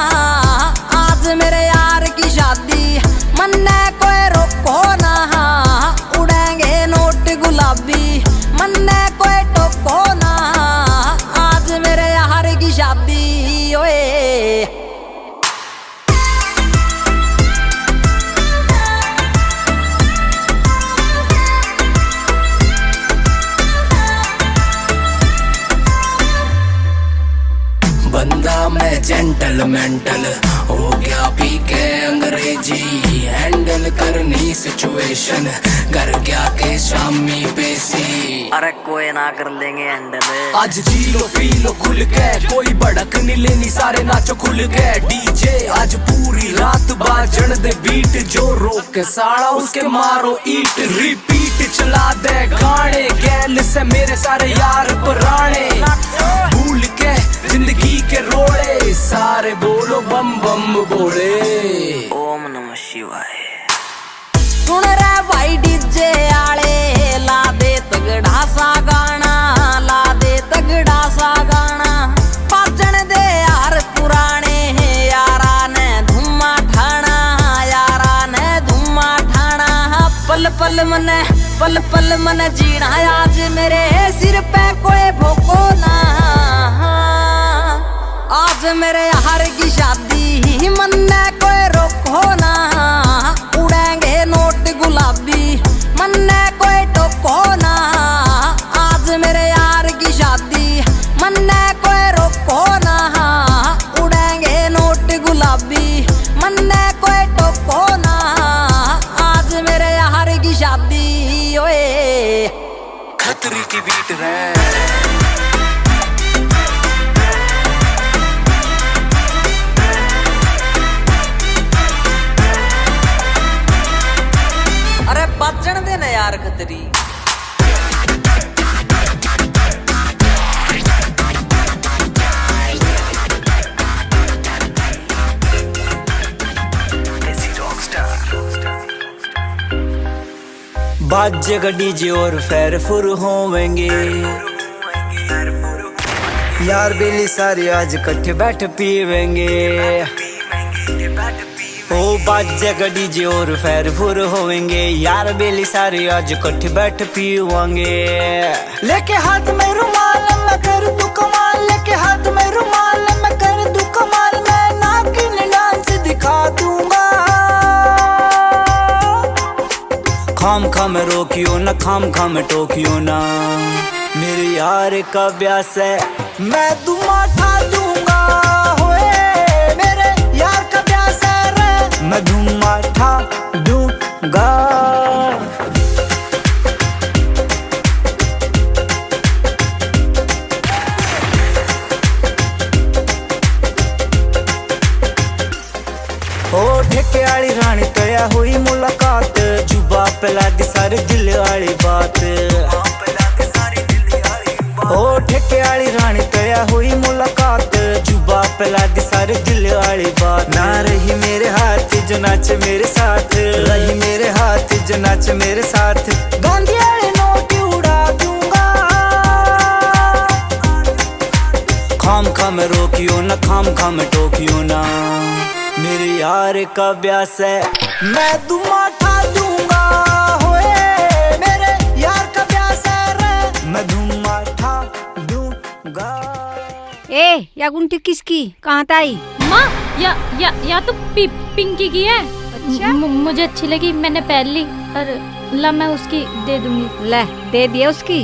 आज मेरे यार की शादी, मन ने कोई रोको ना, उड़ेंगे नोट गुलाबी, मन ने कोई टोको ना। आज मेरे यार की शादी ओए। बंदा मैं जेंटल मेंटल हो गया, पी के अंग्रेजी हैंडल करनी सिचुएशन, कर गया के शामी पेशी। अरे कोई ना कर लेंगे हैंडल। आज जी लो पी लो खुल के, कोई भड़क नहीं लेनी, सारे नाचो खुल के। डीजे आज पूरी रात बाजन दे बीट, जो रोक के साड़ा उसके मारो ईट। रिपीट चला दे गाने, गैल से मेरे सारे यार पुराने, भूल के जिंदगी के रोड़े, सारे बोलो बम बम बोले। ओम नमः शिवाय। सुन रे भाई डीजे आले, ला दे तगड़ा सा गाना, ला दे तगड़ा सा गाना। बाजन दे यार पुराने, यारा ने धुम्मा ठाना, यारा ने धुम्मा ठाना। पल पल मन जीना, आज मेरे सिर पे कोई भोको ना। आज मेरे यार की शादी, मन ने कोई रोको ना, उड़ेंगे नोट गुलाबी, मन ने कोई टोको ना। आज मेरे यार की शादी, मन ने कोई रोको ना, उड़ेंगे नोट गुलाबी, मन ने कोई टोको ना। आज मेरे यार की शादी ओए। खतरी की बीट रे। अरे बाजन दे ना यार खतरी। बाजेगा डीजे और फेर फुर होवेंगे, यार बेली सारी आज इकट्ठे बैठ पीवेंगे। ओ बाजेगा डीजे और फेर फुर होवेंगे, यार बेली सारी आज इकट्ठे बैठ पीवेंगे। लेके हाथ में रुमाल मैं कर दूं कमाल, लेके हाथ में रुमाल मैं कर दूं कमाल। मैं नागिन डांस दिखा दूंगा, खाम खाम रोकियो ना, खाम खाम टोकियो ना। मेरे यार का ब्यास है मैं दुमा ठा दूंगा, होए मेरे यार का ब्यास है रे, मैं दुमा ठा दूंगा। ओ ठेके वाली रानी तया हुई मुलाकात, जुबा पला दी सारे दिल वाली बात। ओ ठेके वाली रानी तया हुई मुलाकात, जुबा पला दी सारे दिल वाली बात। ना रही मेरे हाथ जो नाच मेरे साथ, रही मेरे हाथ जो नाच मेरे साथ। गांधी वाले नोट उड़ा दूंगा, खाम खाम रोकियो ना, खाम खाम टोकियो ना। मेरे यार का ब्यास है मैं दुमा ठा दूंगा, होए मेरे यार का ब्यास है रे, मैं दुमा ठा दूंगा। ए या गुंटी किसकी, कहाँ आई? माँ या तो पिंकी की है। अच्छा? मुझे अच्छी लगी, मैंने पहन ली। और ला मैं उसकी दे दूंगी। ले दे दिया उसकी।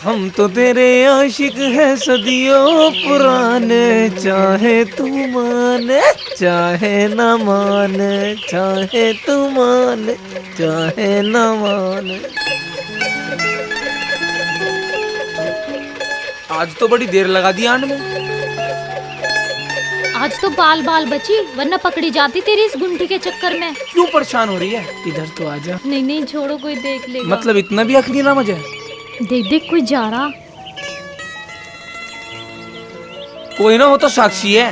हम तो तेरे आशिक हैं सदियों पुराने, चाहे तू माने चाहे न माने, चाहे तू माने चाहे न माने। आज तो बड़ी देर लगा दी आने में। आज तो बाल बची, वरना पकड़ी जाती तेरी इस गुंठी के चक्कर में। क्यों परेशान हो रही है? इधर तो आजा। नहीं छोड़ो, कोई देख लेगा। मतलब इतना भी आखिरी ना मजा है? देख कोई जा रहा। कोई ना हो तो साक्षी है,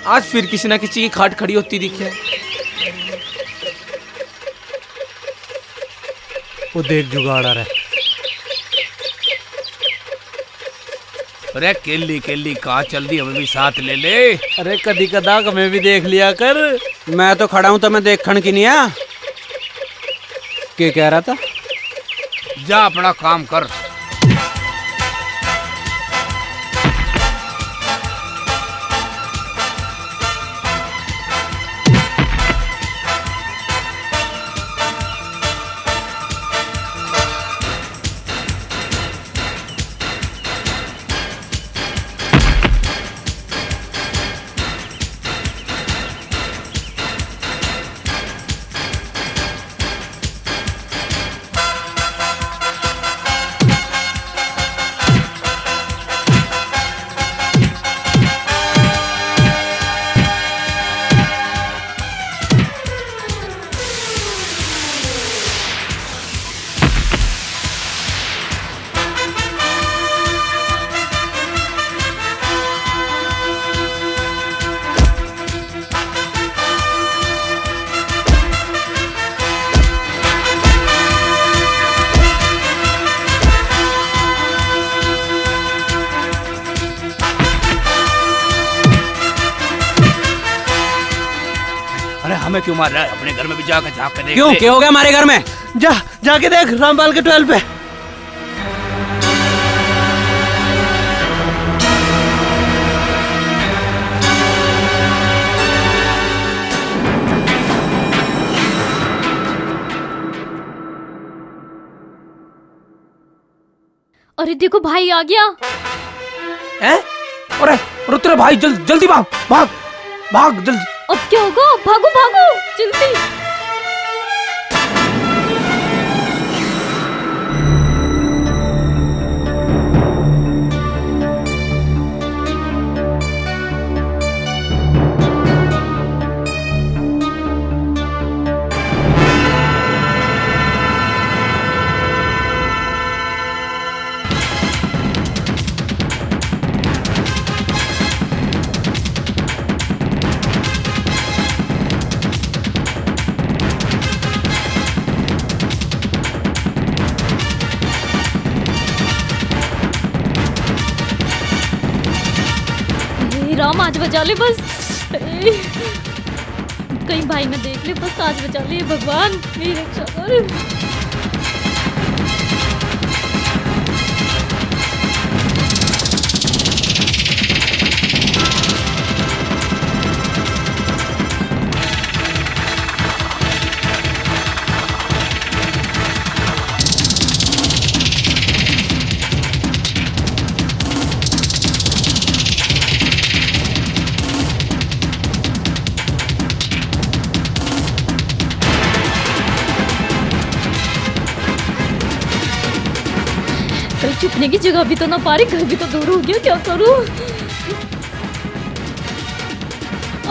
आज फिर किसी ना किसी की खाट खड़ी होती दिखे। वो देख जुगाड़ आ रहा है। अरे केली केली कहाँ चल दी, हमें भी साथ ले ले। अरे कदी कदा हमें भी देख लिया कर। मैं तो खड़ा हूँ तो मैं देखण की नहीं आ। क्या कह रहा था? जा अपना काम कर। हमें क्यों मार रहा है? अपने घर में भी जाकर झाँक के देख। क्यों क्या हो गया हमारे घर में? जाके देख रामपाल के 12 पे। अरे देखो भाई आ गया। हैं? अरे तेरा भाई जल्दी भाग जल्दी। अब क्या होगा? भागो जल्दी। राम आज बचा ले बस, कहीं भाई ना देख ले, बस आज बचा ले भगवान, मेरी रक्षा कर। छुपने की जगह भी तो ना पा रही, घर भी तो दूर हो गया, क्या करूं?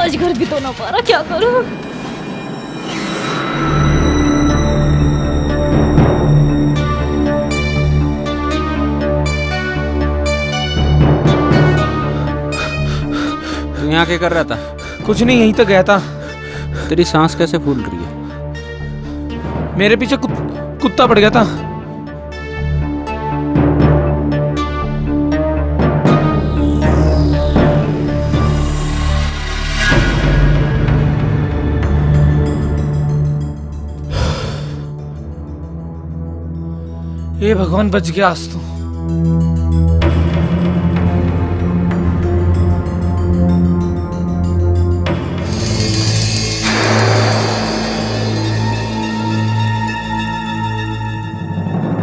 आज घर भी तो ना पा रहा, क्या करूं? तू यहाँ क्या कर रहा था? कुछ नहीं, यहीं तो गया था। तेरी सांस कैसे फूल रही है? मेरे पीछे कुत्ता पड़ गया था। ये भगवान, बच गया आज तो।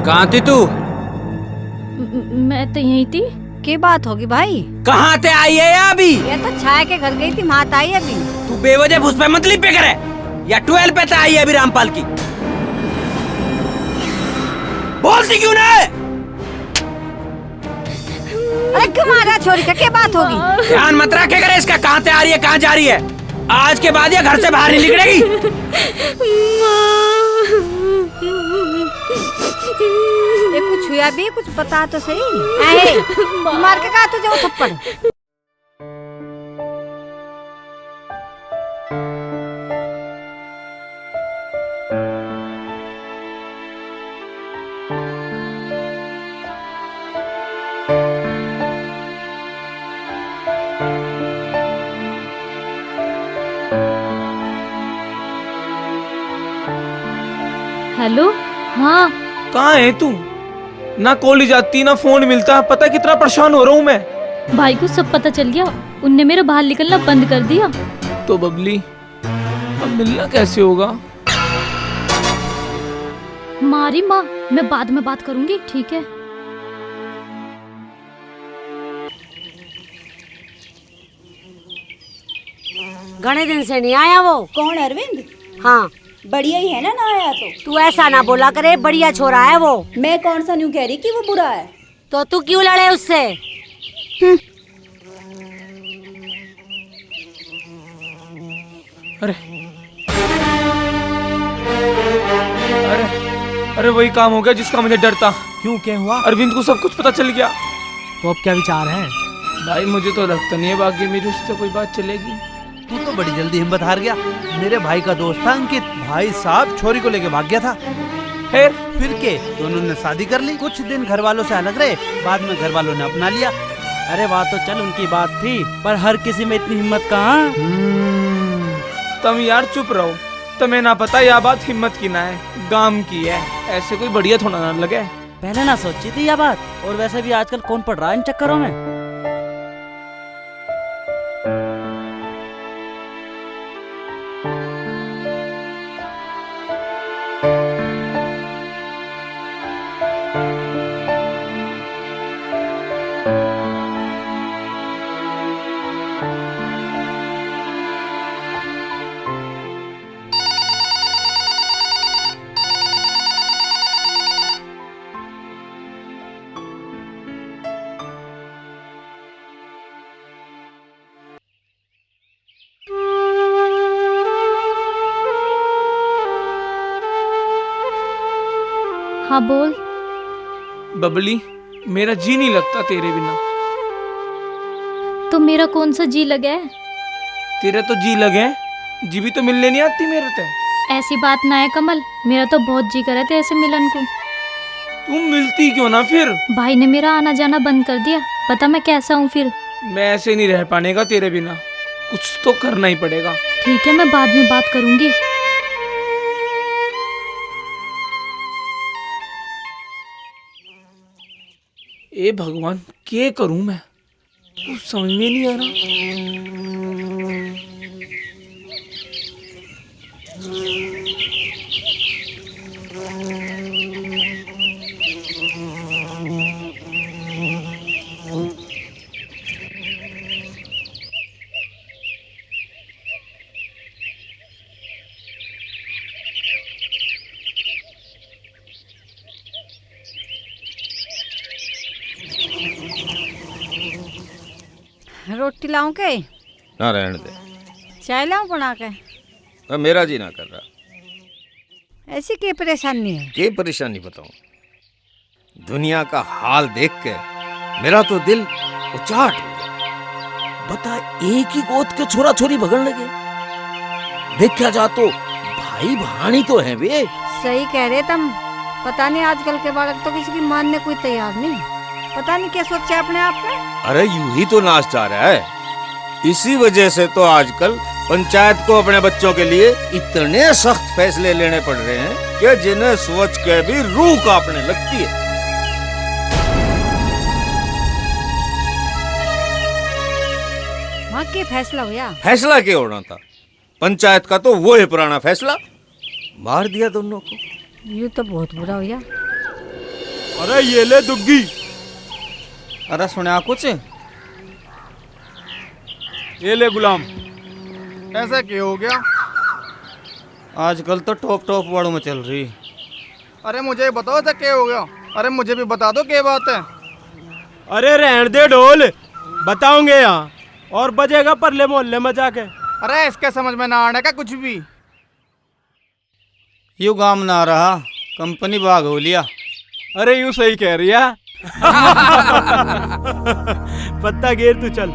कहाँ थी तू? मैं तो यहीं थी। क्या बात होगी भाई? कहाँ ते आई है अभी? ये तो छाया के घर गई थी, मात आई अभी। तू बेवजह भूस पे मतली पे करे या 12 पे तो आई है अभी रामपाल की? बोलती क्यों ना? अरे क्यों मारा छोरी का? क्या बात होगी? ध्यान मत रखे करे इसका, कहाँ से आ रही है कहाँ जा रही है। आज के बाद ये घर से बाहर नहीं निकलेगी। ये कुछ हुआ भी, कुछ बता तो सही। मार के कहा तुझे वो थप्पड़? हेलो। हाँ, कहाँ है तू? ना कॉलेज जाती ना फोन मिलता। पता है कितना परेशान हो रहा हूँ मैं। भाई को सब पता चल गया, उनने मेरा बाहर निकलना बंद कर दिया। तो बबली, अब मिलना कैसे होगा? मारी माँ, मैं बाद में बात करूंगी, ठीक है? घने दिन से नहीं आया वो। कौन, अरविंद? हाँ। बढ़िया ही है ना आया तो। तू ऐसा ना बोला करे, बढ़िया छोरा है वो। मैं कौन सा न्यू कह रही कि वो बुरा है? तो तू क्यों लड़े उससे? अरे अरे अरे, वही काम हो गया जिसका मुझे डर था। क्यों, क्या हुआ? अरविंद को सब कुछ पता चल गया। तो अब क्या विचार है? भाई मुझे तो लगता नहीं है बाकी मेरी उससे कोई बात चलेगी। तू तो बड़ी जल्दी हिम्मत हार गया। मेरे भाई का दोस्त था अंकित, भाई साहब छोरी को लेके भाग गया था। फिर के दोनों ने शादी कर ली। कुछ दिन घर वालों से अलग रहे, बाद में घर वालों ने अपना लिया। अरे वाह, तो चल उनकी बात थी, पर हर किसी में इतनी हिम्मत कहाँ? तुम यार चुप रहो। तुम्हें ना पता यह बात हिम्मत की ना है, गाम की है। ऐसे कोई बढ़िया थोड़ा ना लगे। पहले ना सोची थी यह बात। और वैसे भी आजकल कौन पड़ रहा है इन चक्करों में? हाँ बोल। बबली, मेरा जी नहीं लगता तेरे बिना। तो मेरा कौन सा जी लगे है? तेरा तो जी लगे, जी भी तो मिलने नहीं आती मेरे से। ऐसी बात ना है कमल, मेरा तो बहुत जी करे थे ऐसे मिलन को। तुम मिलती क्यों ना फिर? भाई ने मेरा आना जाना बंद कर दिया, पता मैं कैसा हूँ फिर। मैं ऐसे नहीं रह पानेगा तेरे बिना, कुछ तो करना ही पड़ेगा। ठीक है, मैं बाद में बात करूंगी। ए भगवान, क्या करूं मैं? कुछ समझ में नहीं आ रहा। रोटी लाऊं के? ना रहने दे। चाय लाऊं बना के? अब मेरा जी ना कर रहा। ऐसी क्या परेशानी है? क्या परेशानी बताऊं? दुनिया का हाल देख के मेरा तो दिल उचाट हो गया। बता एक ही गोद के छोरा छोरी भगन लगे। देखा जा तो भाई भाणी तो है वे। सही कह रहे तुम। पता नहीं आजकल के बालक तो किसी की मानने कोई तैयार नहीं। पता नहीं क्या सोचा अपने आप में। अरे यूं ही तो नाच जा रहा है। इसी वजह से तो आजकल पंचायत को अपने बच्चों के लिए इतने सख्त फैसले लेने पड़ रहे हैं कि जिन्हें सोच के भी रूह कांपने लगती है। वहाँ के फैसला हुआ। फैसला क्या होना था? पंचायत का तो वो है पुराना फैसला, मार दिया दोनों को। ये तो बहुत बुरा हुआ। अरे ये ले दुग्गी। अरे सुना कुछ? ये ले गुलाम। ऐसा क्यों हो गया? आजकल तो टॉप वालों में चल रही। अरे मुझे बताओ ऐसा क्या हो गया? अरे मुझे भी बता दो क्या बात है। अरे रहने दे ढोल, बताओगे यहाँ और बजेगा परले मोहल्ले में जाके। अरे इसके समझ में ना आने का कुछ भी। यू गाम ना रहा, कंपनी भाग हो लिया। अरे यूं सही कह रही है। पत्ता घेर तू चल।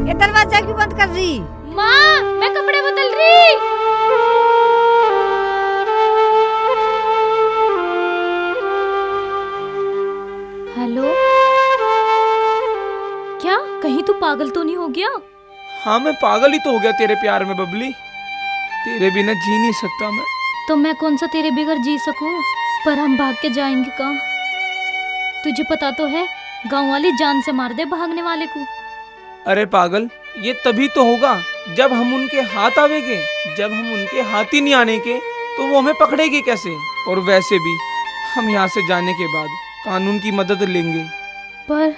ये दरवाजा क्यों बंद कर रही? माँ मैं कपड़े बदल रही। हेलो, क्या कहीं तू पागल तो नहीं हो गया? हाँ मैं पागल ही तो हो गया तेरे प्यार में बबली। तेरे बिना जी नहीं सकता मैं। तो मैं कौन सा तेरे बगैर जी सकूं? पर हम भाग के जाएंगे कहाँ? तुझे पता तो है गांव वाली जान से मार दे भागने वाले को। अरे पागल, ये तभी तो होगा जब हम उनके हाथ आवेंगे। जब हम उनके हाथ ही नहीं आने के तो वो हमें पकड़ेगी कैसे? और वैसे भी हम यहाँ से जाने के बाद कानून की मदद लेंगे। पर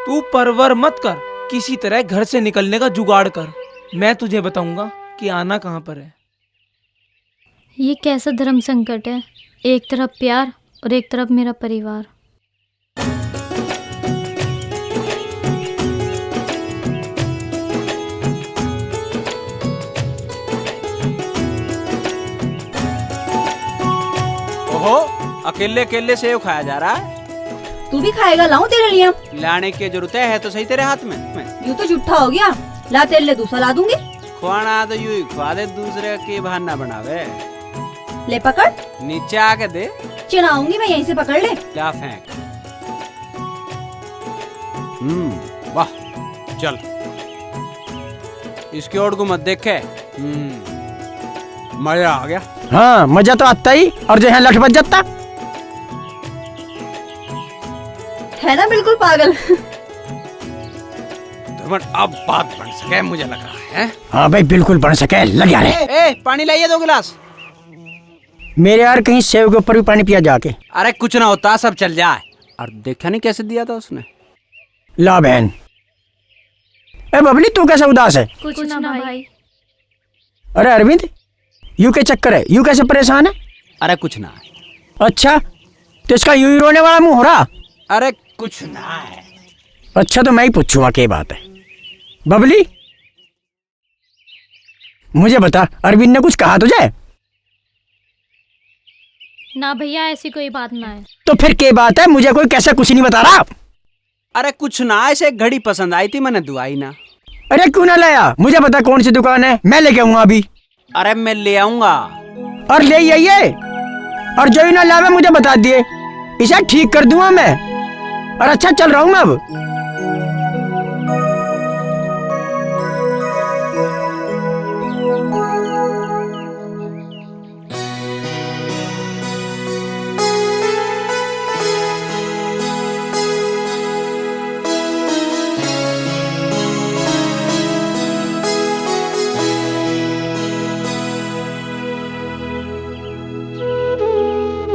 तू परवर मत कर, किसी तरह घर से निकलने का जुगाड़ कर। मैं तुझे बताऊंगा कि आना कहाँ पर है। ये कैसा धर्म संकट है? एक तरफ प्यार और एक तरफ मेरा परिवार। ओहो, अकेले अकेले सेव खाया जा रहा है। तू भी खाएगा? लाऊं तेरे लिए? लाने की जरूरत है तो सही तेरे हाथ में। यूं तो झूठा हो गया। ला तेरे लिए दूसरा ला दूंगी। खुआना तो यूं ही खुआ दे, दूसरे के बहाना बनावे। ले पकड़। नीचे आके दे। चिढ़ाऊंगी मैं, यहीं से पकड़ ले। क्या फेंक। वाह, चल इसकी ओर को मत देखे। मजा आ गया। हाँ मजा तो आता ही, और जो है लठ बच जाता है ना, बिल्कुल पागल। अब बात बन सके मुझे लग रहा है। हाँ भाई बिल्कुल बन सके, लग जा रहे। पानी लाइए 2 गिलास। मेरे यार कहीं सेव के ऊपर भी पानी पिया जाके। अरे कुछ ना होता, सब चल जाए। और देखा नहीं कैसे दिया था उसने। ला बहन। ए बबली तू कैसा उदास है? कुछ ना भाई। अरे अरविंद, यू के चक्कर है? यू कैसे परेशान है? अरे कुछ ना। अच्छा तो इसका यूं ही रोने वाला मुंह हो रहा? अरे कुछ ना है। अच्छा तो मैं ही पूछूंगा क्या बात है। बबली मुझे बता, अरविंद ने कुछ कहा तुझे? ना भैया, ऐसी कोई बात ना है। तो फिर क्या बात है? मुझे कोई कैसे कुछ नहीं बता रहा? अरे कुछ ना, ऐसे घड़ी पसंद आई थी, मैंने दुआई ना। अरे क्यों ना लाया? मुझे बता कौन सी दुकान है, मैं लेके आऊंगा अभी। अरे मैं ले आऊंगा। और ले आइए, और जो ही ना लावे मुझे बता दिए, इसे ठीक कर दूंगा मैं। और अच्छा चल रहा हूँ मैं अब।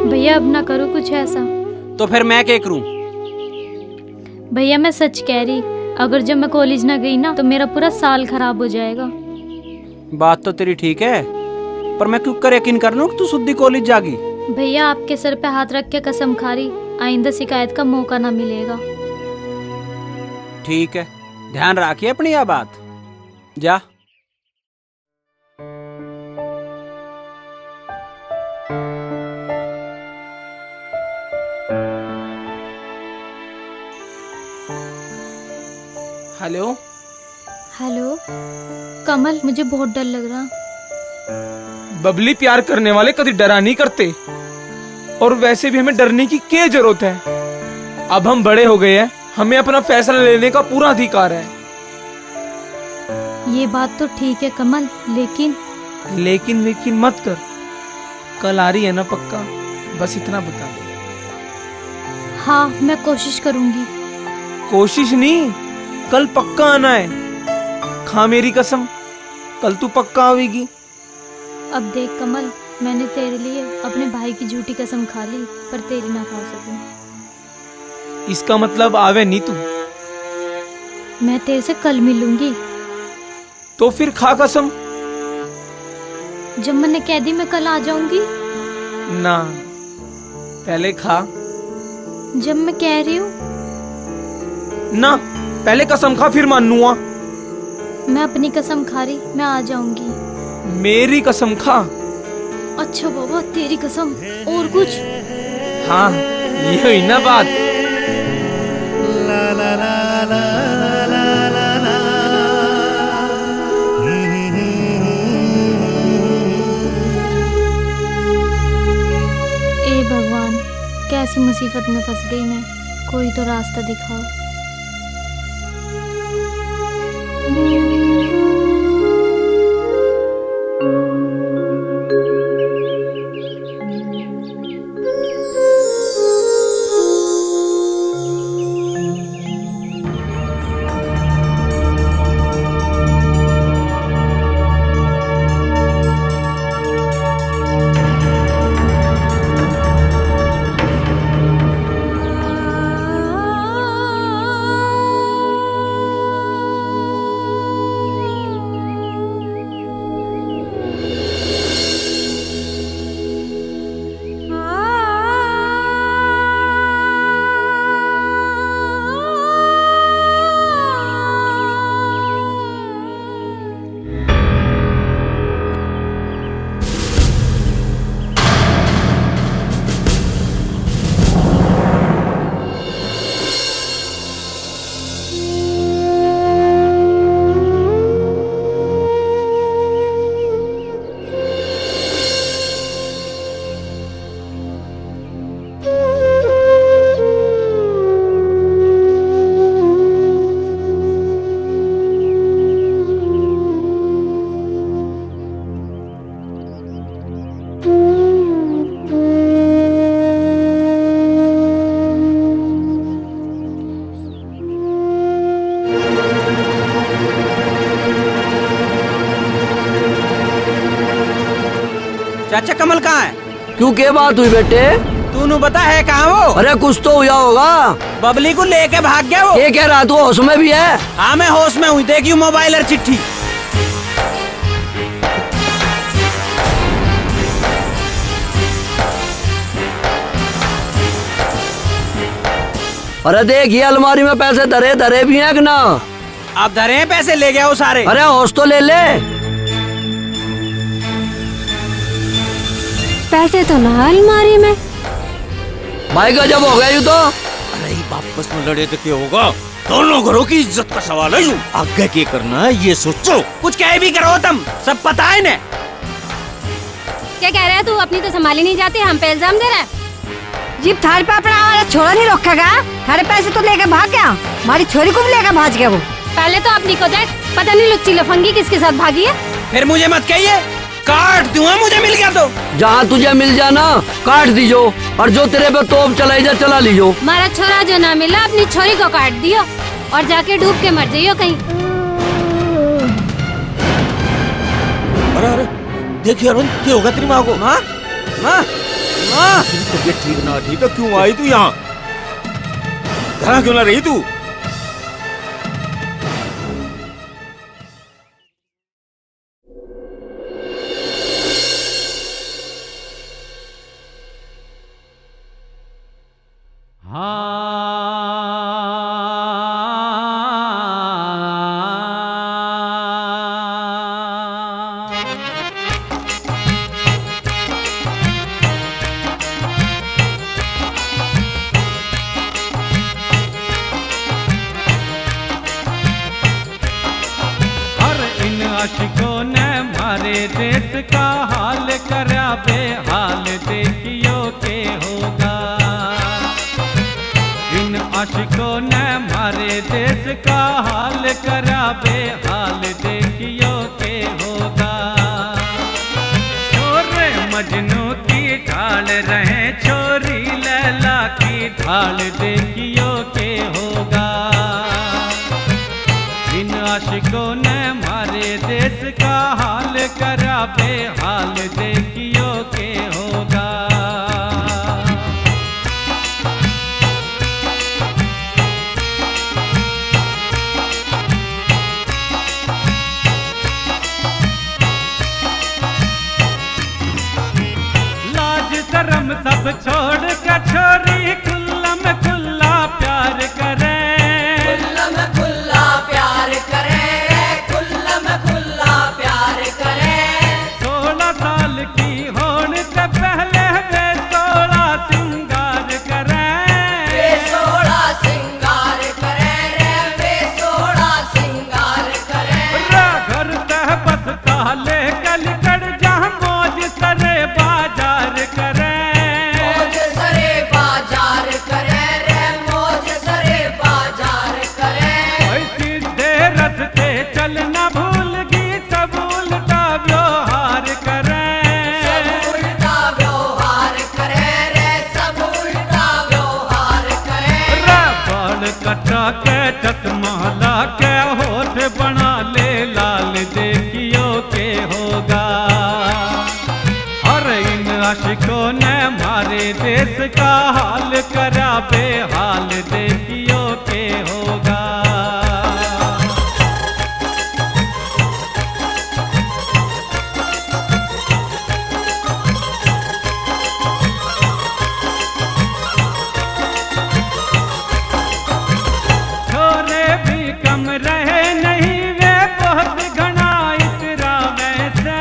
भैया अब ना करो कुछ ऐसा। तो फिर मैं क्या करूं? भैया मैं सच कह रही, अगर जब मैं कॉलेज ना गई ना तो मेरा पूरा साल खराब हो जाएगा। बात तो तेरी ठीक है, पर मैं क्यों कर यकीन कर लूं कि तू सुद्दी कॉलेज जागी। भैया आपके सर पे हाथ रख के कसम खा रही, आइंदा शिकायत का मौका ना मिलेगा। ठीक है, ध्यान रखिए अपनी यह बात। जा। हेलो। हेलो कमल, मुझे बहुत डर लग रहा। बबली, प्यार करने वाले कभी डरा नहीं करते, और वैसे भी हमें डरने की क्या जरूरत है। अब हम बड़े हो गए हैं, हमें अपना फैसला लेने का पूरा अधिकार है। ये बात तो ठीक है कमल, लेकिन लेकिन मत कर। कल आ रही है ना पक्का? बस इतना बता दे। हाँ, मैं कोशिश करूंगी। कोशिश नहीं, कल पक्का आना है। खा मेरी कसम, कल तू पक्का आवेगी। अब देख कमल, मैंने तेरे लिए अपने भाई की झूठी कसम खा ली, पर तेरी ना खा सकूं। इसका मतलब आवे नहीं तू? मैं तेरे से कल मिलूंगी। तो फिर खा कसम। जब मैंने कह दी मैं कल आ जाऊंगी। ना, पहले खा। जब मैं कह रही हूँ ना, पहले कसम खा फिर मानूंगा। मैं अपनी कसम खा रही, मैं आ जाऊंगी। मेरी कसम खा। अच्छा बाबा, तेरी कसम। और कुछ? हाँ, ये हुई ना बात। ए भगवान, कैसी मुसीबत में फंस गई मैं। कोई तो रास्ता दिखाओ। चाचा कमल कहाँ है? क्यों, क्या बात हुई बेटे? तूने बता है कहाँ वो? अरे कुछ तो हुआ होगा। बबली को लेके भाग गया वो। ये कह रहा तू होश में भी है? हाँ, मैं होश में हूँ। देखियो मोबाइल और चिट्ठी। अरे देख, ये अलमारी में पैसे धरे भी हैं कि ना? अब धरे हैं पैसे, ले गया वो सारे। अरे होश तो ले ले। पैसे तो ना अलमारी में। भाई का जब हो गया यूं तो। अरे वापस में लड़े तो क्या होगा? दोनों घरों की इज्जत का सवाल है। यूं आगे क्या करना है ये सोचो। कुछ कह भी करो तुम, सब पता है ना। क्या कह रहा है तू? अपनी तो संभाली नहीं जाती, हम पे इल्जाम दे रहा है। जीप थारे पे अपना हमारा छोरा नहीं रखेगा। थारे पैसे तो लेके भाग गया, हमारी छोरी को भी लेकर भाग गया वो। पहले तो अपनी को देख, पता नहीं लुच्ची लफंगी किसके साथ भागी है। फिर मुझे मत कहिए, काट दूंगा मुझे मिल गया तो। जहाँ तुझे मिल जाना काट दीजो, और जो तेरे पे तोप चलाई जा चला लीजो। हमारा छोरा जो ना मिला, अपनी छोरी को काट दियो और जाके डूब के मर जाइयो कहीं। अरे देखिए अरुण, क्या होगा तेरी माँ को? माँ माँ माँ, तबीयत ठीक ना थी तो क्यों आई तू यहाँ? घर क्यों ना रही तू? मारे देश का हाल करा बेहाल देखियो के होगा। इन आशिकों ने मारे देश का हाल करा बेहाल देखियो के होगा। छोरे मजनू की ढाल रहे छोरी लैला की ढाल देखियो के होगा। इन आशिकों ने मारे देश का हाल करा बेहाल देखियो के होगा। लाज शर्म सब छोड़ के छोरी खुल्लम खुल्ला प्यार करे। खुल्लम खुल्ला प्यार करे, खुल्लम खुल्ला प्यार करे। 16 साल की होने से पहले वे 16 सिंगार करे। वे 16 सिंगार करे रे, वे 16 सिंगार करे। घर तह बसता ले कल कर जहाँ मौज सरे बाजार करे। मौज सरे बाजार करे रे, मौज सरे बाजार करे। सीधे रस्ते चलना भूल गई सब उल्टा व्यवहार करे। सब उल्टा व्यवहार करे रे, सब उल्टा व्यवहार करे। बाल कटा के चश्मा ला के होठ बना ले लाल देखियो के होगा। और इन आशिकों ने मारे देश का हाल करा बेहाल देखियो के होगा। छोरे भी कम रहे नहीं वे बहुत घना इतरा वैसे।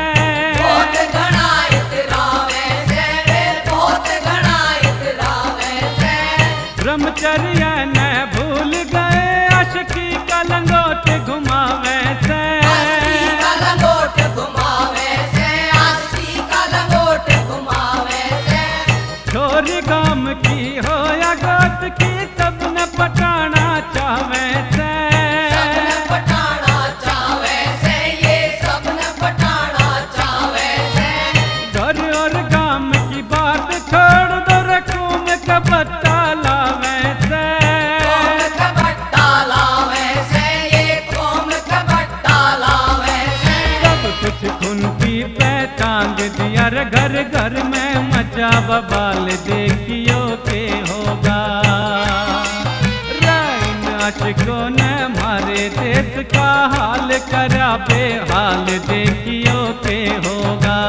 बहुत घना इतरा वैसे, वे बहुत घना इतरा वैसे। ब्रह्मचर्य न भूल गए अशकी का लंगोट घुमावे से। आस्ती का लंगोट घुमावे से, आस्ती का लंगोट घुमावे से। छोरी गाम की हो या गोत की सब न पटाना चावे से। सब न पटाना चावे से, ये सब न पटाना चावे से। घर और गाम की बात छोड़ दो रकूम का बट्टा लावे से। कौम का बट्टा लावे से, ये कौम का बट्टा लावे से। सब कुछ खुनती पे टांग दिया रे घर घर में मचा बबाल देखियो के होगा। राइन आशिकों ने मारे देश का हाल करा बेहाल देखियो के होगा।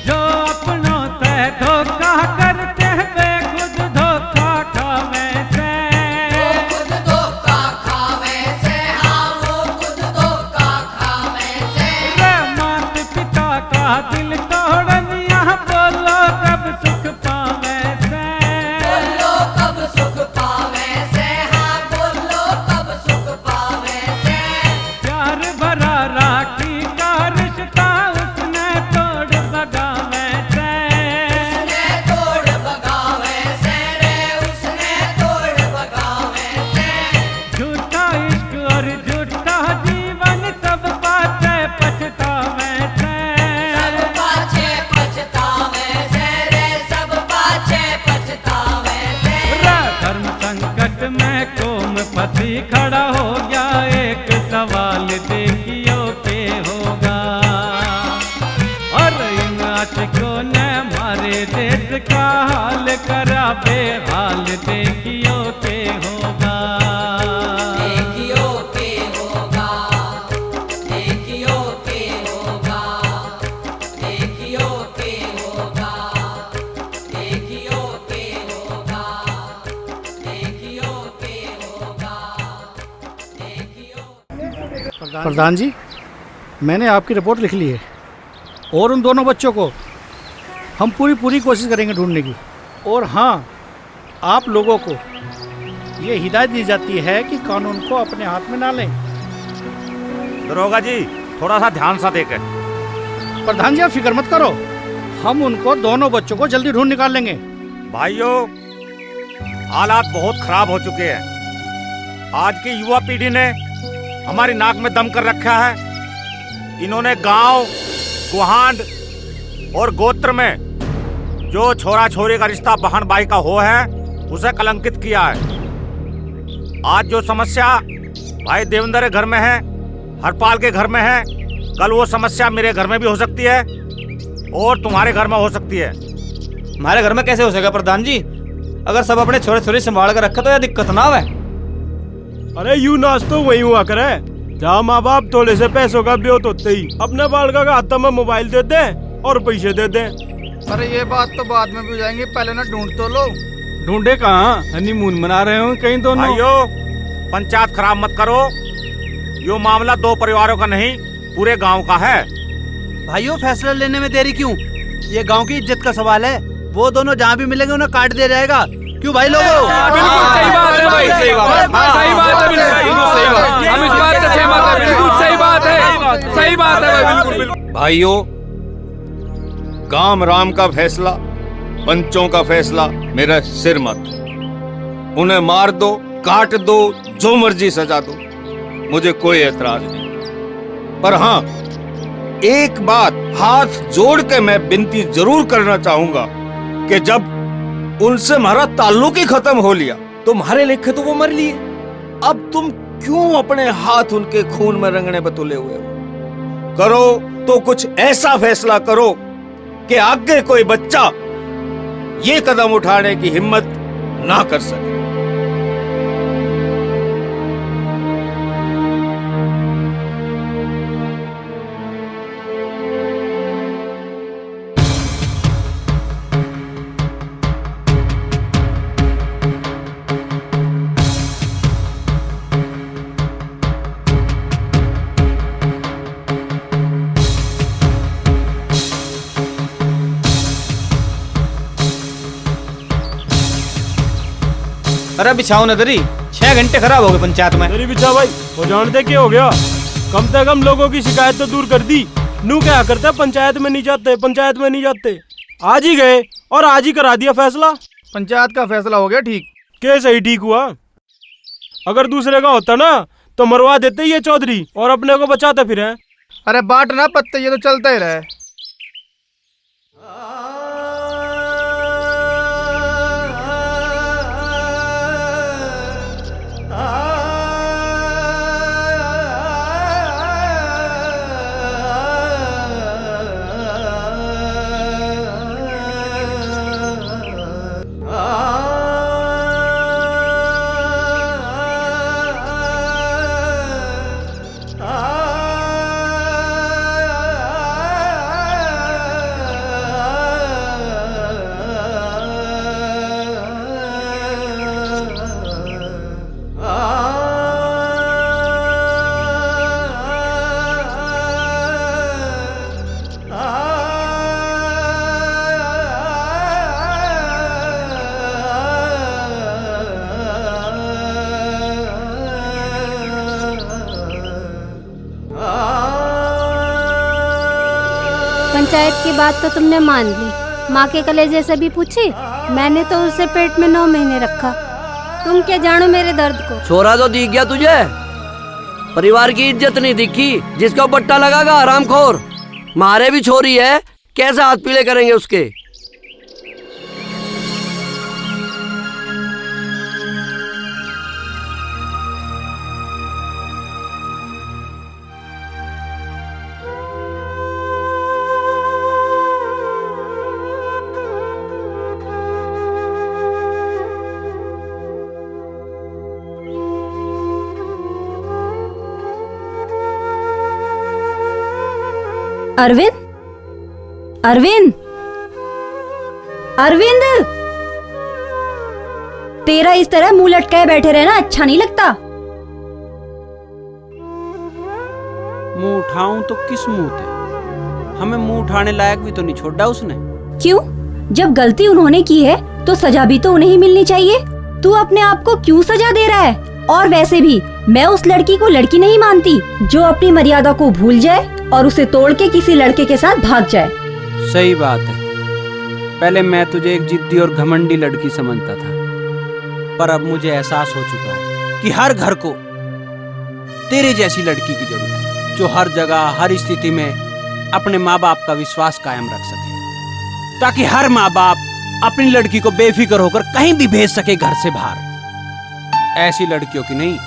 जो अपनों से धोखा करते वे खुद धोखा खावे से। वो खुद धोखा खावे से, हाँ वो खुद धोखा खावे से। रे मात पिता का दिल तोड़न यहाँ बोलो कब सुख पावे से। बोलो कब सुख पावे से, हाँ बोलो कब सुख पावे से। प्यार भरा राखी का रिश्ता उसने तोड़ बगावे से। उसने तोड़ बगावे से रे, उसने तोड़ बगावे से। झूठा इश्क और झूठा जीवन सब पाते पछतावे से। सब पाछे पछतावे से रे, सब पाछे पछतावे से। धर्म संकट में कौम पति खड़ा हो गया एक सवाल देखियो के होगा। और इन आशिकों ने मारे देश का हाल करा बेहाल देखियो के होगा। देखियो के होगा, देखियो के होगा, देखियो के होगा, देखियो के होगा, देखियो के होगा, देखियो। प्रधान जी, मैंने आपकी रिपोर्ट लिख ली है। और उन दोनों बच्चों को हम पूरी कोशिश करेंगे ढूंढने की। और हाँ, आप लोगों को ये हिदायत दी जाती है कि कानून को अपने हाथ में ना लें। दरोगा जी, थोड़ा सा ध्यान सा देखें। प्रधान जी, आप फिक्र मत करो, हम उनको दोनों बच्चों को जल्दी ढूंढ निकाल लेंगे। भाइयों, हालात बहुत खराब हो चुके हैं। आज की युवा पीढ़ी ने हमारी नाक में दम कर रखा है। इन्होंने गांव, गुहांड और गोत्र में जो छोरा छोरी का रिश्ता बहन भाई का हो है, उसे कलंकित किया है। आज जो समस्या भाई देवेंद्र के घर में है, हरपाल के घर में है, कल वो समस्या मेरे घर में भी हो सकती है और तुम्हारे घर में हो सकती है। हमारे घर में कैसे हो सकेगा प्रधान जी? अगर सब अपने छोरे छोरी संभाल कर रखे तो यह दिक्कत ना है। अरे यूं नाच तो वही हुआ करे जहाँ माँ बाप थोड़े से पैसों का ब्योत होते ही अपने बालका का हाथ में मोबाइल दे दे और पैसे दे दे। अरे ये बात तो बाद में भी हो जाएंगी, पहले ना ढूंढ तो लो। ढूंढे कहाँ? हनीमून मना रहे हो कहीं दोनों। भाइयों, पंचायत खराब मत करो। यो मामला दो परिवारों का नहीं, पूरे गांव का है। भाइयों, फैसला लेने में देरी क्यों? ये गांव की इज्जत का सवाल है। वो दोनों जहाँ भी मिलेंगे उन्हें काट दिया जाएगा। क्यों भाई लोगों? बिल्कुल सही बात है भाई, सही बात है, सही बात है, बिल्कुल सही बात। हम इस बात से सहमत हैं, बिल्कुल सही बात है, सही बात है भाई, बिल्कुल। भाइयों, काम राम का फैसला, पंचों का फैसला मेरा सिर मत। उन्हें मार दो, काट दो, जो मर्जी सजा दो, मुझे कोई एतराज नहीं। पर हाँ, एक बात हाथ जोड़ के मैं विनती जरूर करना चाहूंगा कि जब उनसे हमारा ताल्लुक ही खत्म हो लिया, तुम्हारे लेखे तो वो मर लिए, अब तुम क्यों अपने हाथ उनके खून में रंगने पर तुले हुए हो? करो तो कुछ ऐसा फैसला करो कि आगे कोई बच्चा ये कदम उठाने की हिम्मत ना कर सके। अरे बिछाओ नदरी, 6 घंटे खराब हो गए पंचायत में। नदरी बिछा भाई, वो जानते क्या हो गया? कम से कम लोगों की शिकायत तो दूर कर दी। नू क्या करते, पंचायत में नहीं जाते, पंचायत में नहीं जाते। आज ही गए और आज ही करा दिया फैसला। पंचायत का फैसला हो गया ठीक। कैसे ही ठीक हुआ? अगर दूसरे का होता ना तो मरवा देते ये चौधरी और अपने को बचाते फिर। अरे बाट ना पत्ते, ये तो चलता ही रहे। पंचायत की बात तो तुमने मान ली, माँ के कलेजे से भी पूछी। मैंने तो उसे पेट में 9 महीने रखा। तुम क्या जानो मेरे दर्द को। छोरा तो दिख गया तुझे, परिवार की इज्जत नहीं दिखी। जिसका बट्टा लगागा हरामखोर। मारे भी छोरी है, कैसे हाथ पीले करेंगे उसके। अरविंद, अरविंद, अरविंद, तेरा इस तरह मुंह लटकाए बैठे रहना अच्छा नहीं लगता। मुंह उठाऊं तो किस मुंह से? हमें मुंह उठाने लायक भी तो नहीं छोड़ा उसने। क्यों? जब गलती उन्होंने की है तो सजा भी तो उन्हें ही मिलनी चाहिए। तू अपने आप को क्यों सजा दे रहा है? और वैसे भी मैं उस लड़की को लड़की नहीं मानती जो अपनी मर्यादा को भूल जाए और उसे तोड़ के किसी लड़के के साथ भाग जाए। सही बात है। पहले मैं तुझे एक जिद्दी और घमंडी लड़की समझता था, पर अब मुझे एहसास हो चुका है कि हर घर को तेरे जैसी लड़की की जरूरत है, जो हर जगह हर स्थिति में अपने माँ बाप का विश्वास कायम रख सके, ताकि हर माँ बाप अपनी लड़की को बेफिक्र होकर कहीं भी भेज सके घर से बाहर। ऐसी लड़कियों की नहीं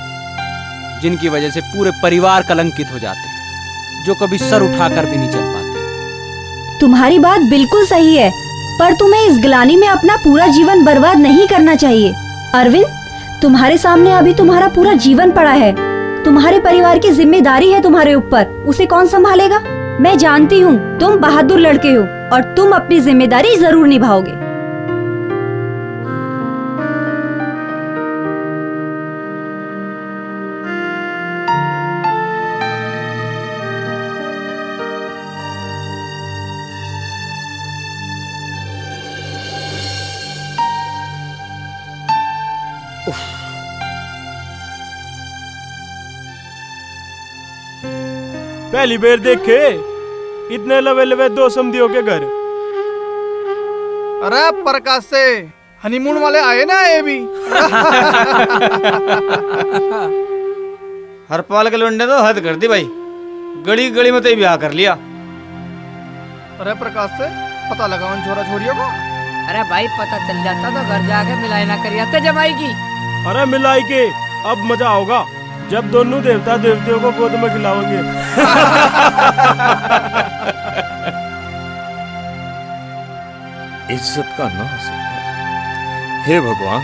जिनकी वजह से पूरे परिवार कलंकित हो जाते हैं, जो कभी सर उठाकर भी नहीं चल पाते। तुम्हारी बात बिल्कुल सही है, पर तुम्हें इस ग्लानि में अपना पूरा जीवन बर्बाद नहीं करना चाहिए। अरविंद, तुम्हारे सामने अभी तुम्हारा पूरा जीवन पड़ा है। तुम्हारे परिवार की जिम्मेदारी है तुम्हारे ऊपर, उसे कौन संभालेगा? मैं जानती हूँ तुम बहादुर लड़के हो और तुम अपनी जिम्मेदारी जरूर निभाओगे। पहली बार देखे इतने लवे लवे दो समधियों के घर। अरे प्रकाश से हनीमून वाले आए ना, ये भी हरपाल के लुंडे तो हद कर दी भाई, गली गली में तो ही ब्याह कर लिया। अरे प्रकाश से पता लगा उन छोरा छोरियों को। अरे भाई पता चल जाता तो घर जाके मिलाई ना कर आते जमाई की। अरे मिलाई के अब मजा होगा जब दोनों देवता देवतियों को गोद में खिलाओगे। इज्जत का नाश। हे भगवान,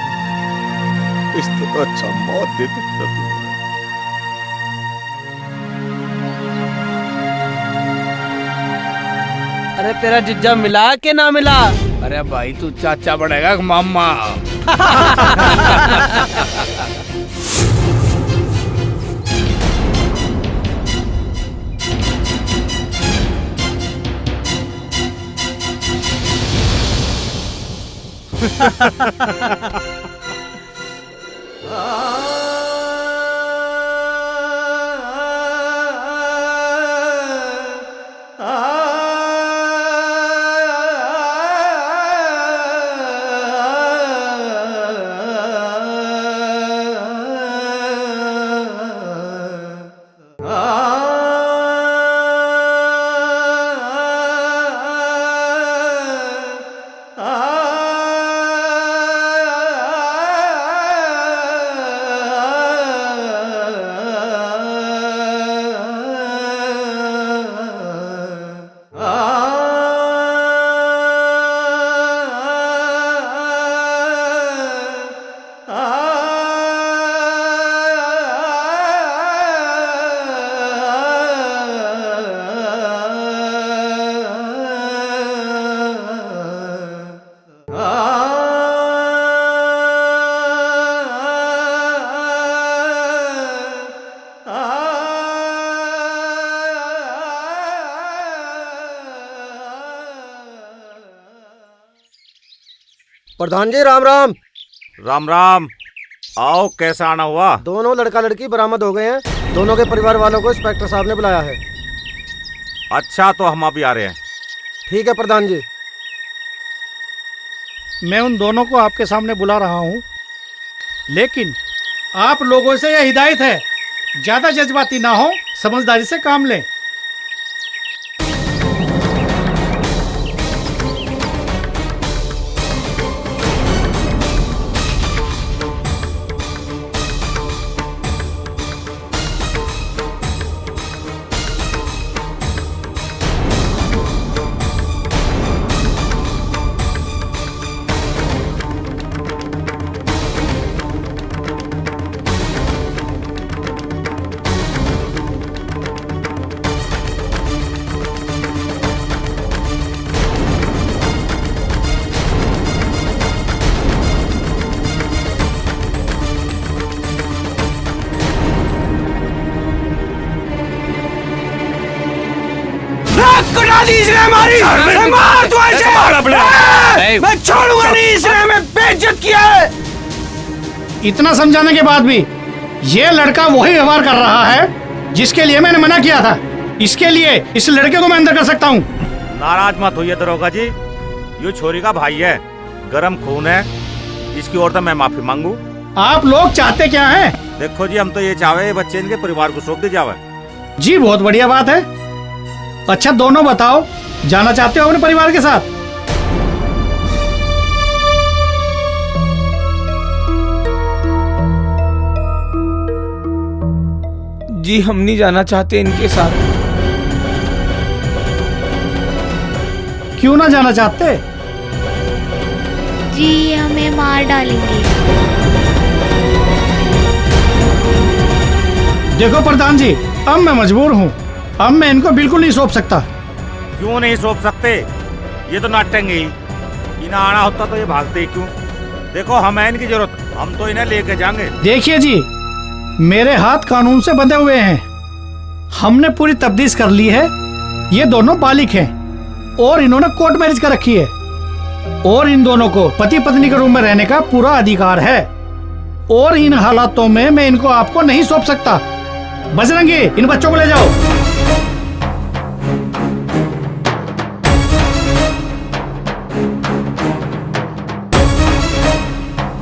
इससे तो अच्छा मौत दे दो। अरे तेरा जिज्जा मिला के ना मिला? अरे भाई तू चाचा बनेगा मामा। प्रधान जी राम राम। राम राम। आओ, कैसा आना हुआ? दोनों लड़का लड़की बरामद हो गए हैं। दोनों के परिवार वालों को इंस्पेक्टर साहब ने बुलाया है। अच्छा, तो हम अभी आ रहे हैं। ठीक है प्रधान जी। मैं उन दोनों को आपके सामने बुला रहा हूँ, लेकिन आप लोगों से यह हिदायत है, ज्यादा जज्बाती ना हो, समझदारी से काम लें। मारी, मार तू ऐसे। मैं छोड़ूंगा नहीं, इसने हमें बेइज्जत किया है। इतना समझाने के बाद भी ये लड़का वही व्यवहार कर रहा है जिसके लिए मैंने मना किया था। इसके लिए इस लड़के को मैं अंदर कर सकता हूँ। नाराज मत होइए दरोगा जी, ये छोरी का भाई है, गरम खून है, इसकी ओर तो मैं माफी मांगू। आप लोग चाहते क्या हैं? देखो जी, हम तो ये चाहे ये बच्चे इनके परिवार को सौंप दे जावे। जी बहुत बढ़िया बात है। अच्छा दोनों बताओ, जाना चाहते हो अपने परिवार के साथ? जी हम नहीं जाना चाहते इनके साथ। क्यों ना जाना चाहते? जी ये हमें मार डालेंगे। देखो प्रधान जी, अब मैं मजबूर हूँ, अब मैं इनको बिल्कुल नहीं सौंप सकता। क्यों नहीं सौंप सकते? ये तो नाटेंगे ही। इन्हें आना होता तो ये भागते ही क्यों? देखो हमें इनकी जरूरत, हम तो इन्हें लेके जाएंगे। देखिए जी, मेरे हाथ कानून से बंधे हुए हैं। हमने पूरी तफ्तीश कर ली है, ये दोनों बालिग हैं और इन्होंने कोर्ट मैरिज कर रखी है और इन दोनों को पति पत्नी के रूम में रहने का पूरा अधिकार है और इन हालातों में मैं इनको आपको नहीं सौंप सकता। बजरंगी, इन बच्चों को ले जाओ।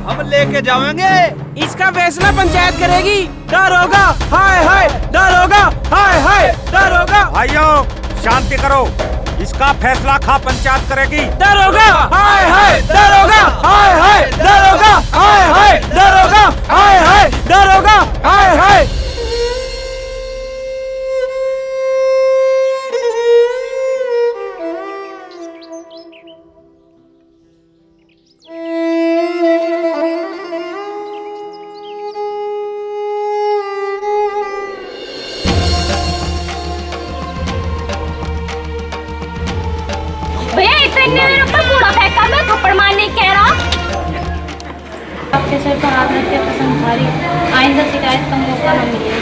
हम लेके जाएंगे, इसका फैसला पंचायत करेगी। डर होगा, हाय हाय डर होगा, हाय हाय डर होगा। भाइयों शांति करो, इसका फैसला खा पंचायत करेगी। डर होगा, हाय हाय डर होगा, हाय हाय डर होगा, हाय हाय डर होगा, हाय हाय डर होगा, हाय हाय। भैया इतने मेरे ऊपर कूड़ा फेंका, मैं थप्पड़ मारने कह रहा। आपके सर पर हाथ रख के कसम खा रही, आइंदा शिकायत का मौका न मिलेगा।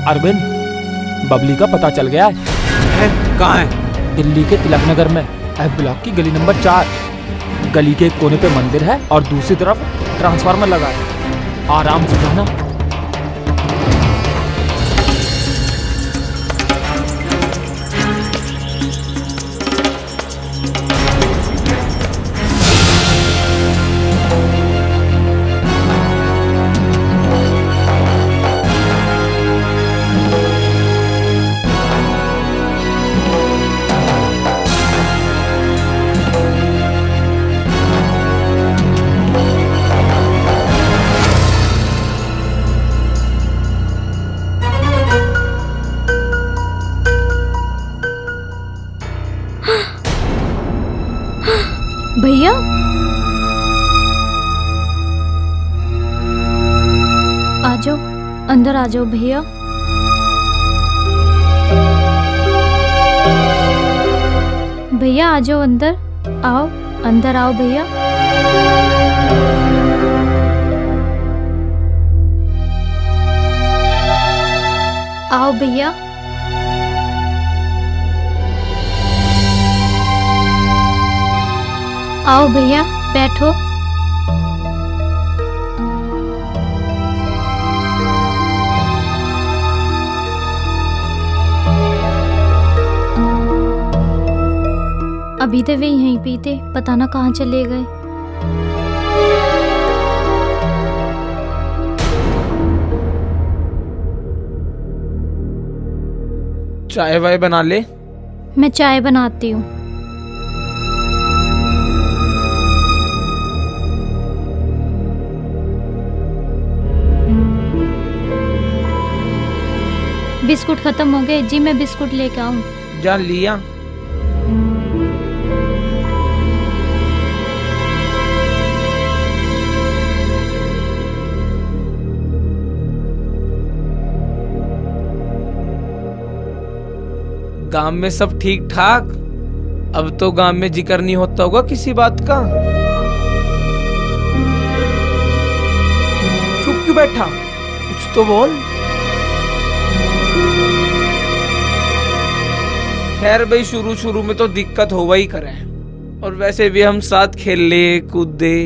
अरविंद, बबली का पता चल गया है। कहाँ है? दिल्ली के तिलक नगर में एफ ब्लॉक की गली नंबर 4। गली के कोने पे मंदिर है और दूसरी तरफ ट्रांसफार्मर लगा है। आराम से जाना। भैया आ जाओ, अंदर आ जाओ भैया। भैया आ जाओ अंदर, आओ अंदर आओ भैया। आओ भैया। आओ भैया बैठो। अभी तो वे यहीं पे थे, पता ना कहाँ चले गए। चाय वाय बना ले। मैं चाय बनाती हूँ। बिस्कुट खत्म हो गए जी, मैं बिस्कुट लेके आऊं? जा लिया। गांव में सब ठीक ठाक? अब तो गांव में जिक्र नहीं होता होगा किसी बात का? चुप क्यों बैठा, कुछ तो बोल। खैर भाई, शुरू शुरू में तो दिक्कत होगा ही करे, और वैसे भी हम साथ खेले कूदे,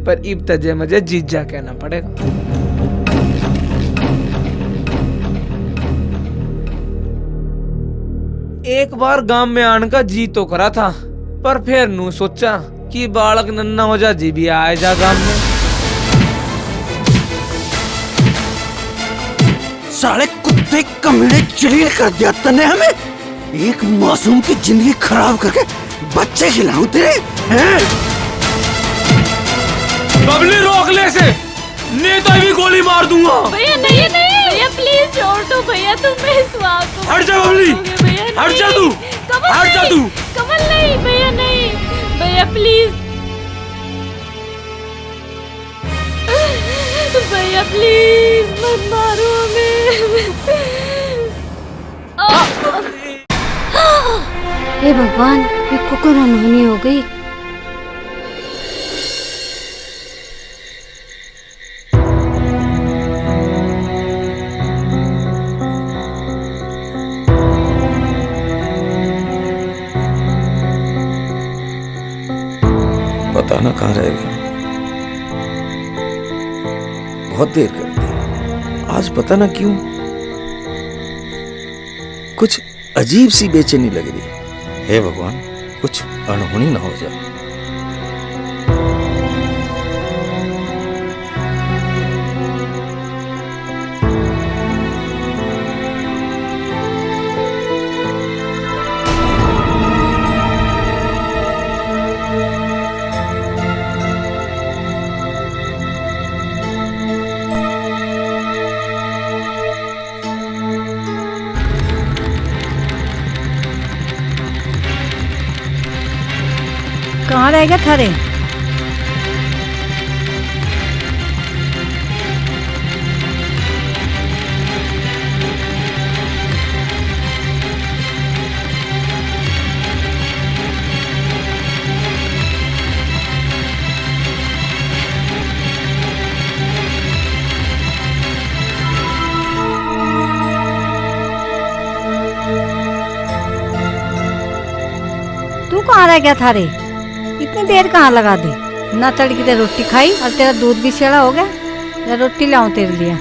पर इब तजे मजे जीजा कहना पड़ेगा। एक बार गांव में आने का जी तो करा था, पर फिर नू सोचा कि बालक नन्ना हो जा जी भी आए जा गांव में। साले कुत्ते कमीने चिड़िया कर दिया तने हमें। एक मासूम की जिंदगी खराब करके बच्चे खिलाऊं तेरे हैं? बबली रोक ले से, नहीं तो भी गोली मार दूंगा। भैया नहीं नहीं भैया, प्लीज छोड़ दो भैया, तुम इस बात को। हट जा बबली, हट जा तू, हट जा तू। कमल नहीं भैया, नहीं भैया प्लीज, भैया प्लीज मत मारो हमें। हे भगवान, ये कुकुर अनहोनी हो गई। पता ना कहाँ रह गया, बहुत देर कर दी। आज पता ना क्यों कुछ अजीब सी बेचैनी लग रही है। हे भगवान, कुछ अनहोनी ना हो जाए। कहाँ रह गया थारे? तू कहाँ रह गया थारे? इतनी देर कहाँ लगा दी? ना तड़की ते रोटी खाई और तेरा दूध भी शेड़ा हो गया। या रोटी लाऊं तेरे लिए?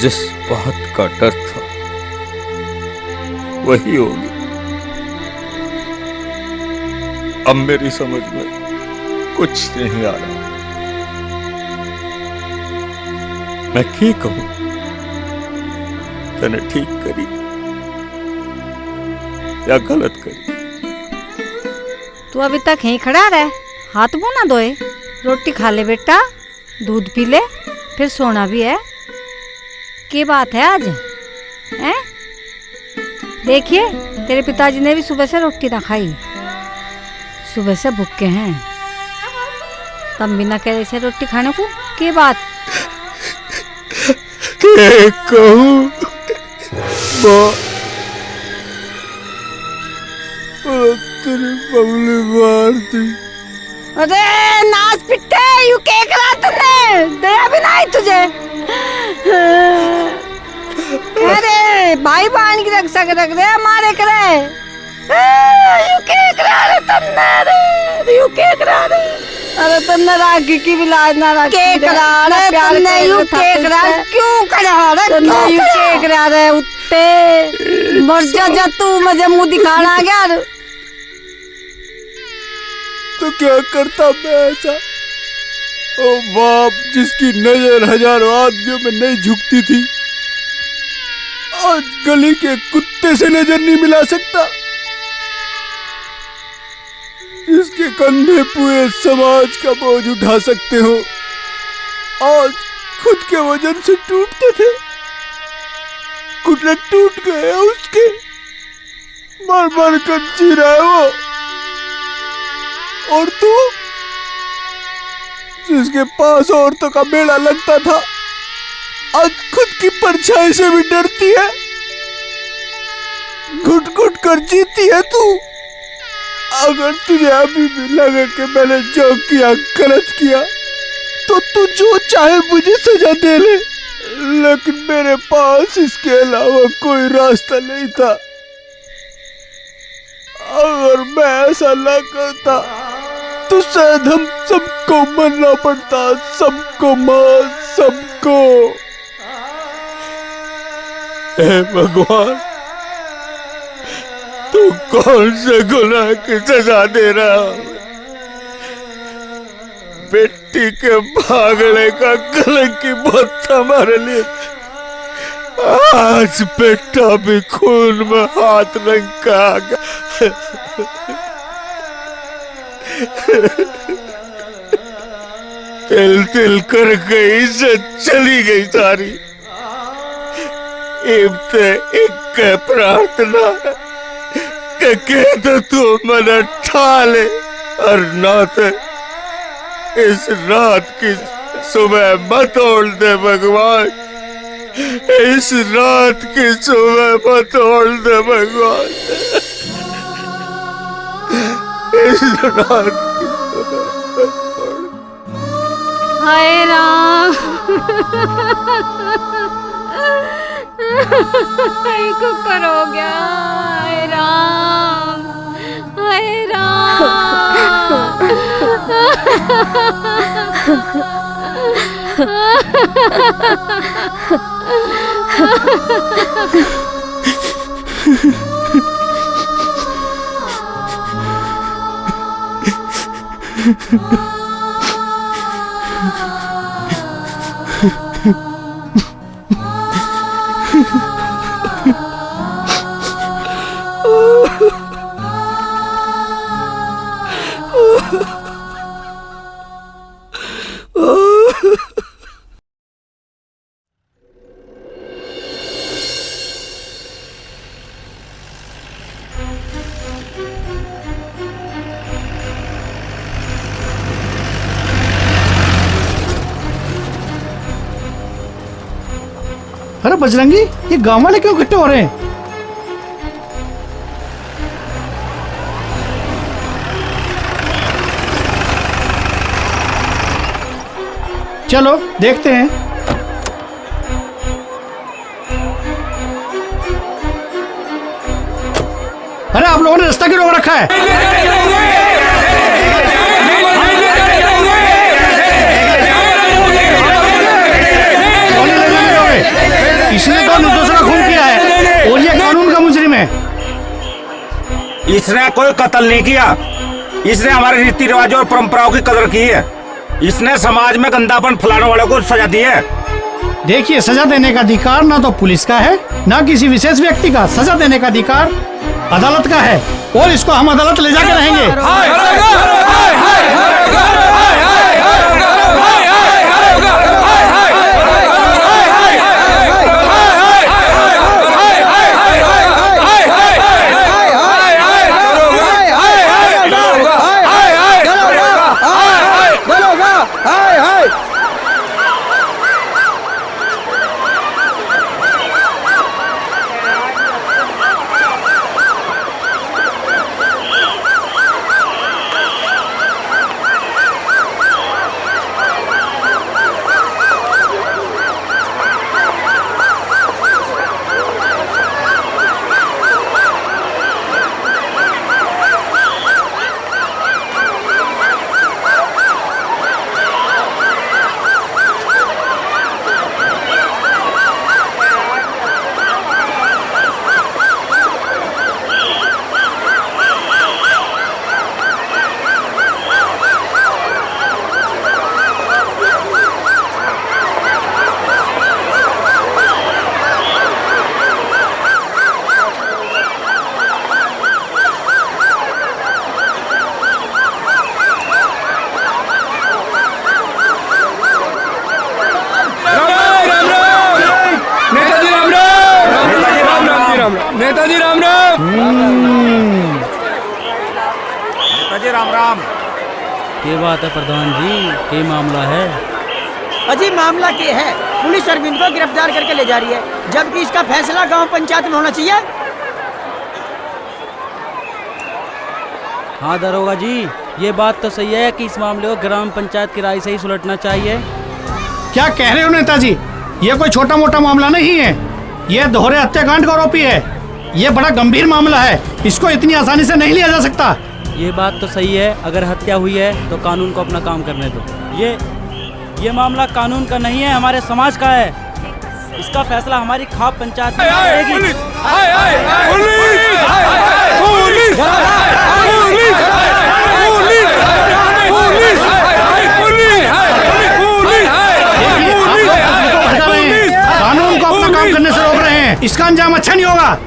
जिस बात का डर था वही हो गया। अब मेरी समझ में कुछ नहीं आ रहा। मैं ठीक कहूं, तने ठीक करी या गलत करी? तू अभी तक यहीं खड़ा रहे, हाथ मुंह ना धोए, रोटी खा ले बेटा, दूध पी ले, फिर सोना भी है। क्या बात है आज हैं? देखिए, तेरे पिताजी ने भी सुबह से रोटी ना खाई, सुबह से भूखे हैं, तब बिना कह रहे से रोटी खाने को। क्या बात? कहूं तेरी बबली मारती। अरे नाच पिट्टे, यू क्या करा तूने? दया भी नहीं तुझे। अरे भाई बहन की रक्षा कर रख दे, मारे करे। यू क्या करा रे तन्ने रे? यू क्या करा रे? अरे तन्ने राखी की भी लाज ना रखी। क्या करा रे तन्ने? यू क्या करा? क्यों करा रे? क्यों यू क्या करा रे? उत्ते मर जा तू, मुझे मुंह दिखाना यार। तो क्या करता मैं ऐसा? ओ बाप, जिसकी नजर हजारों आदमियों में नहीं झुकती थी, आज गली के कुत्ते से नजर नहीं मिला सकता। जिसके कंधे पूरे समाज का बोझ उठा सकते हो, आज खुद के वजन से टूटते थे, घुटने टूट गए उसके, मर मर कर जी रहा है वो। और तू जिसके पास औरतों का मेला लगता था, आज खुद की परछाई से भी डरती है, घुट घुट कर जीती है तू। अगर तुझे अभी भी लगे कि मैंने जो किया गलत किया, तो तू जो चाहे मुझे सजा दे ले, लेकिन मेरे पास इसके अलावा कोई रास्ता नहीं था। अगर मैं ऐसा न करता तो शायद हम सबको मरना पड़ता, सबको मार, सबको। हे भगवान, तू कौन से गुनाह की सजा दे रहा? बेटी के भागने का कलंक की बहुत हमारे लिए। आज बेटा भी खून में हाथ रंगा गया। तिल तिल कर गई से चली गई सारी। इब्ते एक प्रार्थना के तो तू मन ठाले, और नाते इस रात की सुबह मत तोड़ दे भगवान, इस रात की सुबह मत तोड़ दे भगवान, इस रात की हाय राम। कुकर हो गया। हाय राम, हाय अरे बजरंगी, ये गांव वाले क्यों इकट्ठे हो रहे हैं? चलो देखते हैं। अरे आप लोगों ने रास्ता क्यों रोक रखा है? इसने तो निर्दोषों का खून किया है और ये कानून का मुजरिम है। इसने कोई कत्ल नहीं किया, इसने हमारे रीति रिवाजों और परंपराओं की कदर की है। इसने समाज में गंदापन फैलाने वालों को सजा दी है। देखिए, सजा देने का अधिकार ना तो पुलिस का है ना किसी विशेष व्यक्ति का। सजा देने का अधिकार अदालत का है और इसको हम अदालत ले जाकर रहेंगे। नेताजी राम राम। नेताजी राम राम। क्या बात है प्रधान जी, क्या मामला है? अजी मामला क्या है? पुलिस अरविंद को गिरफ्तार करके ले जा रही है, जबकि इसका फैसला गांव पंचायत में होना चाहिए। हाँ दरोगा जी, ये बात तो सही है कि इस मामले को ग्राम पंचायत की राय से ही सुलझना चाहिए। क्या कह रहे हो नेताजी? ये कोई छोटा मोटा मामला नहीं है, ये दोहरे हत्याकांड का आरोपी है। ये बड़ा गंभीर मामला है, इसको इतनी आसानी से नहीं लिया जा सकता। ये बात तो सही है, अगर हत्या हुई है तो कानून को अपना काम करने दो। ये मामला कानून का नहीं है, हमारे समाज का है। इसका फैसला हमारी खाप पंचायत में करेगी। कानून को अपना काम करने से रोक रहे हैं, इसका अंजाम अच्छा नहीं होगा।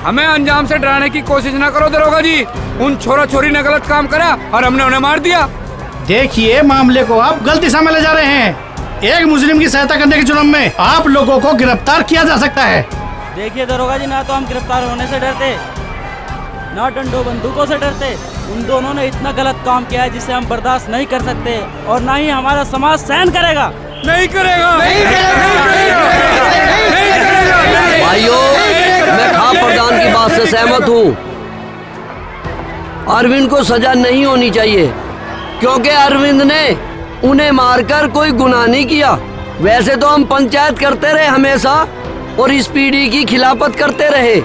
हमें अंजाम से डराने की कोशिश ना करो दरोगा जी। उन छोरा छोरी ने गलत काम करा और हमने उन्हें मार दिया। देखिए, मामले को आप गलत दिशा में ले जा रहे हैं। एक मुस्लिम की सहायता करने के जुर्म में आप लोगों को गिरफ्तार किया जा सकता है। देखिए दरोगा जी, ना तो हम गिरफ्तार होने से डरते, ना डंडों बंदूकों से डरते। उन दोनों ने इतना गलत काम किया है जिसे हम बर्दाश्त नहीं कर सकते, और ना ही हमारा समाज सहन करेगा। नहीं करेगा। भाइयों, मैं खाप प्रधान की बात से सहमत हूँ। अरविंद को सजा नहीं होनी चाहिए, क्योंकि अरविंद ने उन्हें मारकर कोई गुनाह नहीं किया। वैसे तो हम पंचायत करते रहे हमेशा, और इस पीढ़ी की खिलाफत करते रहे।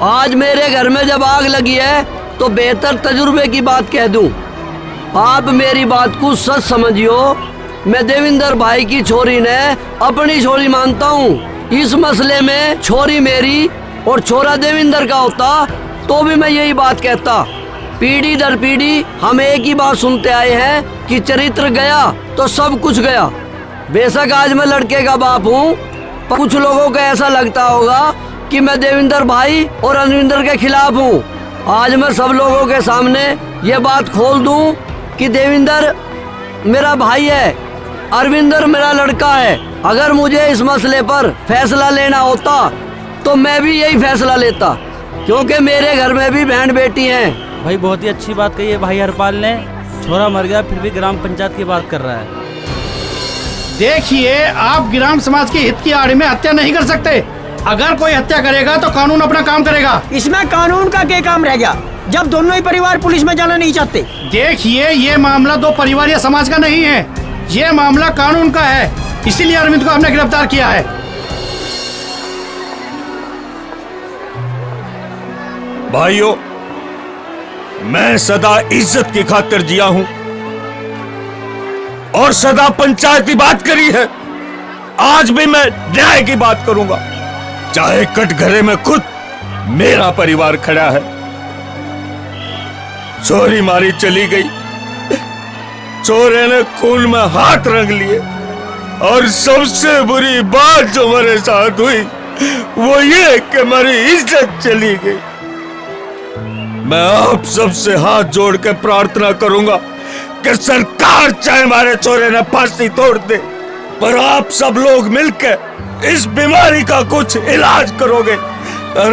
आज मेरे घर में जब आग लगी है तो बेहतर तजुर्बे की बात कह दूं। आप मेरी बात को सच समझियो, मैं देविंदर भाई की छोरी ने अपनी छोरी मानता हूँ। इस मसले में छोरी मेरी और छोरा देविंदर का होता तो भी मैं यही बात कहता। पीढ़ी दर पीढ़ी हम एक ही बात सुनते आए हैं कि चरित्र गया तो सब कुछ गया। बेशक आज मैं लड़के का बाप हूँ, पर कुछ लोगों को ऐसा लगता होगा कि मैं देविंदर भाई और अरविंदर के खिलाफ हूँ। आज मैं सब लोगों के सामने ये बात खोल दूं कि देविंदर मेरा भाई है, अरविंदर मेरा लड़का है। अगर मुझे इस मसले पर फैसला लेना होता तो मैं भी यही फैसला लेता, क्योंकि मेरे घर में भी बहन बेटी हैं। भाई बहुत ही अच्छी बात कही है भाई हरपाल ने। छोरा मर गया फिर भी ग्राम पंचायत की बात कर रहा है। देखिए, आप ग्राम समाज के हित की आड़ में हत्या नहीं कर सकते। अगर कोई हत्या करेगा तो कानून अपना काम करेगा। इसमें कानून का क्या काम रह गया जब दोनों ही परिवार पुलिस में जाना नहीं चाहते? देखिए, ये मामला दो परिवार या समाज का नहीं है, ये मामला कानून का है। इसीलिए अरविंद को हमने गिरफ्तार किया है। भाइयों, मैं सदा इज्जत की खातिर जिया हूं और सदा पंचायत की बात करी है। आज भी मैं न्याय की बात करूंगा, चाहे कटघरे में खुद मेरा परिवार खड़ा है। चोरी मारी चली गई, चोरे ने खून में हाथ रंग लिए, और सबसे बुरी बात जो मेरे साथ हुई वो ये कि मेरी इज्जत चली गई। मैं आप सबसे हाथ जोड़ के प्रार्थना करूंगा कि सरकार चाहे हमारे चोरे ने फांसी तोड़ दे, पर आप सब लोग मिलकर इस बीमारी का कुछ इलाज करोगे, और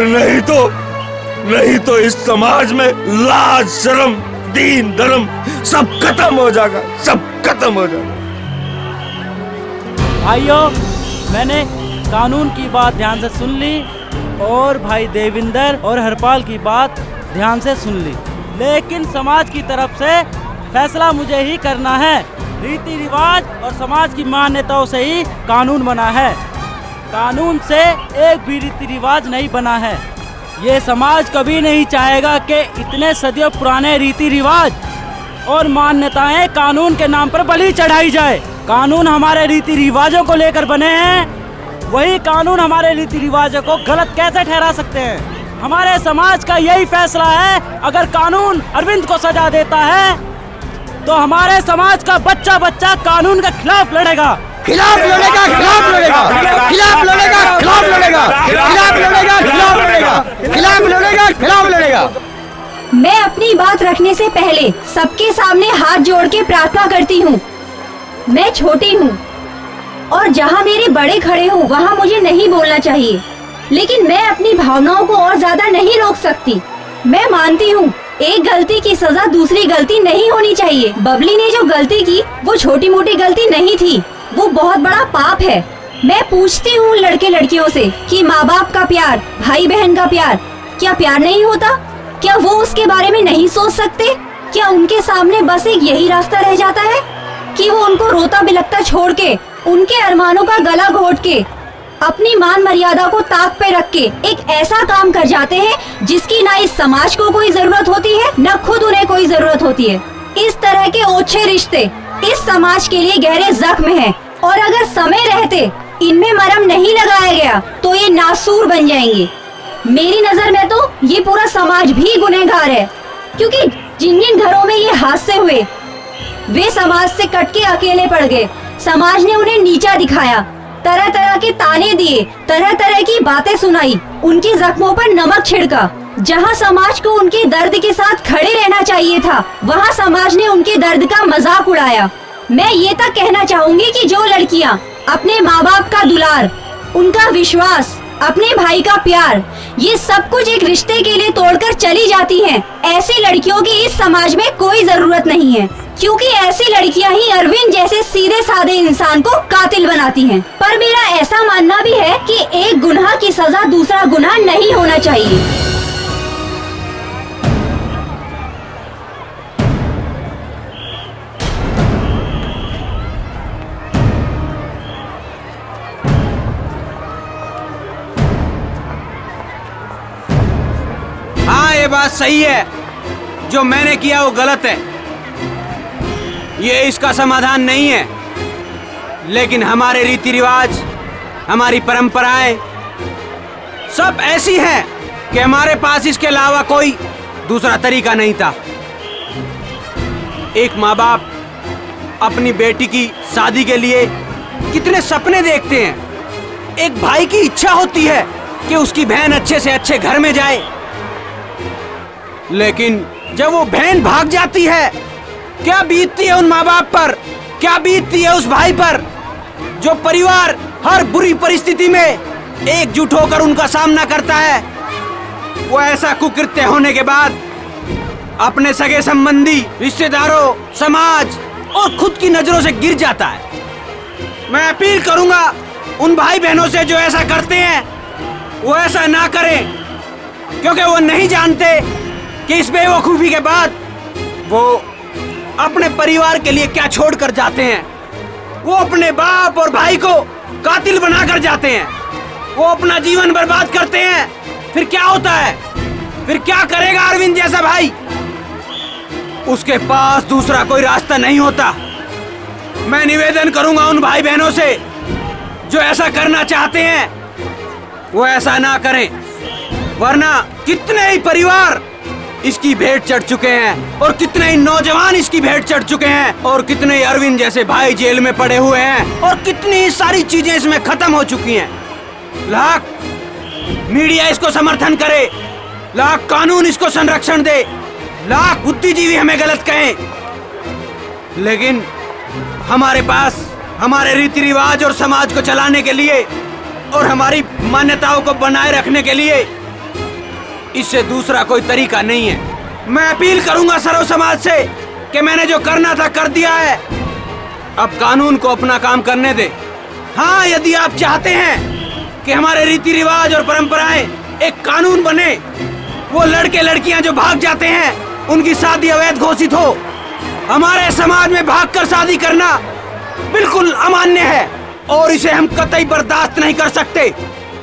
नहीं तो इस समाज में लाज शर्म दीन धर्म सब खत्म हो जाएगा, सब खत्म हो जाएगा। भाइयों, मैंने कानून की बात ध्यान से सुन ली और भाई देविंदर और हरपाल की बात ध्यान से सुन ली, लेकिन समाज की तरफ से फैसला मुझे ही करना है। रीति रिवाज और समाज की मान्यताओं से ही कानून बना है, कानून से एक भी रीति रिवाज नहीं बना है। ये समाज कभी नहीं चाहेगा कि इतने सदियों पुराने रीति रिवाज और मान्यताएं कानून के नाम पर बलि चढ़ाई जाए। कानून हमारे रीति रिवाजों को लेकर बने हैं, वही कानून हमारे रीति रिवाजों को गलत कैसे ठहरा सकते हैं? हमारे समाज का यही फैसला है, अगर कानून अरविंद को सजा देता है तो हमारे समाज का बच्चा बच्चा कानून के खिलाफ लड़ेगा, खिलाफ लड़ेगा, खिलाफ लड़ेगा, खिलाफ लड़ेगा, खिलाफ लड़ेगा, खिलाफ लड़ेगा, खिलाफ लड़ेगा, खिलाफ लड़ेगा, खिलाफ लड़ेगा। मैं अपनी बात रखने से पहले सबके सामने हाथ जोड़ के प्रार्थना करती हूँ। मैं छोटी हूँ और जहाँ मेरे बड़े खड़े हों वहाँ मुझे नहीं बोलना चाहिए। लेकिन मैं अपनी भावनाओं को और ज्यादा नहीं रोक सकती। मैं मानती हूँ एक गलती की सजा दूसरी गलती नहीं होनी चाहिए। बबली ने जो गलती की वो छोटी मोटी गलती नहीं थी, वो बहुत बड़ा पाप है। मैं पूछती हूँ लड़के लड़कियों से कि माँ बाप का प्यार, भाई बहन का प्यार क्या प्यार नहीं होता? क्या वो उसके बारे में नहीं सोच सकते? क्या उनके सामने बस एक यही रास्ता रह जाता है कि वो उनको रोता बिलखता छोड़ के, उनके अरमानों का गला घोट के, अपनी मान मर्यादा को ताक पे रख के एक ऐसा काम कर जाते हैं जिसकी ना इस समाज को कोई जरूरत होती है, न खुद उन्हें कोई जरूरत होती है। इस तरह के ओछे रिश्ते इस समाज के लिए गहरे जख्म हैं और अगर समय रहते इनमें मरहम नहीं लगाया गया तो ये नासूर बन जाएंगे। मेरी नजर में तो ये पूरा समाज भी गुनहगार है, क्योंकि जिन जिन घरों में ये हादसे हुए वे समाज से कट के अकेले पड़ गए। समाज ने उन्हें नीचा दिखाया, तरह तरह के ताने दिए, तरह तरह की बातें सुनाई, उनके जख्मों पर नमक छिड़का। जहां समाज को उनके दर्द के साथ खड़े रहना चाहिए था, वहां समाज ने उनके दर्द का मजाक उड़ाया। मैं ये तक कहना चाहूंगी कि जो लड़कियां अपने माँ बाप का दुलार, उनका विश्वास, अपने भाई का प्यार, ये सब कुछ एक रिश्ते के लिए तोड़कर चली जाती हैं, ऐसी लड़कियों की इस समाज में कोई जरूरत नहीं है, क्योंकि ऐसी लड़कियां ही अरविंद जैसे सीधे साधे इंसान को कातिल बनाती हैं। पर मेरा ऐसा मानना भी है कि एक गुनाह की सजा दूसरा गुनाह नहीं होना चाहिए। हाँ, ये बात सही है, जो मैंने किया वो गलत है, ये इसका समाधान नहीं है। लेकिन हमारे रीति रिवाज, हमारी परंपराएं सब ऐसी हैं कि हमारे पास इसके अलावा कोई दूसरा तरीका नहीं था। एक माँ बाप अपनी बेटी की शादी के लिए कितने सपने देखते हैं। एक भाई की इच्छा होती है कि उसकी बहन अच्छे से अच्छे घर में जाए, लेकिन जब वो बहन भाग जाती है, क्या बीतती है उन माँ बाप पर, क्या बीतती है उस भाई पर, जो परिवार हर बुरी परिस्थिति में एकजुट होकर उनका सामना करता है। वो ऐसा कुकृत्य होने के बाद अपने सगे संबंधी, रिश्तेदारों, समाज और खुद की नजरों से गिर जाता है। मैं अपील करूंगा उन भाई बहनों से जो ऐसा करते हैं वो ऐसा ना करें, क्योंकि वो नहीं जानते कि इस बेवकूफी के बाद वो अपने परिवार के लिए क्या छोड़ कर जाते हैं। वो अपने बाप और भाई को कातिल बनाकर जाते हैं, वो अपना जीवन बर्बाद करते हैं। फिर क्या होता है? फिर क्या करेगा अरविंद जैसा भाई? उसके पास दूसरा कोई रास्ता नहीं होता। मैं निवेदन करूंगा उन भाई बहनों से जो ऐसा करना चाहते हैं वो ऐसा ना करें, वरना कितने ही परिवार इसकी भेंट चढ़ चुके हैं और कितने ही नौजवान इसकी भेंट चढ़ चुके हैं और कितने ही अरविंद जैसे भाई जेल में पड़े हुए हैं और कितनी ही सारी चीजें इसमें खत्म हो चुकी हैं। लाख मीडिया इसको समर्थन करे, लाख कानून इसको संरक्षण दे, लाख बुद्धिजीवी हमें गलत कहें, लेकिन हमारे पास हमारे रीति रिवाज और समाज को चलाने के लिए और हमारी मान्यताओं को बनाए रखने के लिए इससे दूसरा कोई तरीका नहीं है। मैं अपील करूंगा सर्व समाज से कि मैंने जो करना था कर दिया है, अब कानून को अपना काम करने दे। हाँ, यदि आप चाहते हैं कि हमारे रीति रिवाज और परंपराएं एक कानून बने, वो लड़के लड़कियां जो भाग जाते हैं उनकी शादी अवैध घोषित हो। हमारे समाज में भागकर शादी करना बिल्कुल अमान्य है और इसे हम कतई बर्दाश्त नहीं कर सकते।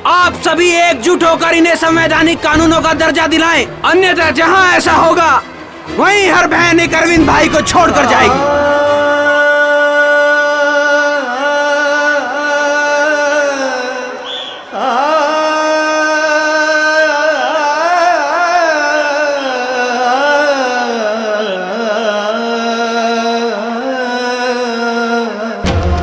आप सभी एकजुट होकर इन्हें संवैधानिक कानूनों का दर्जा दिलाएं, अन्यथा जहां ऐसा होगा वहीं हर बहन एक अरविंद भाई को छोड़कर जाएगी।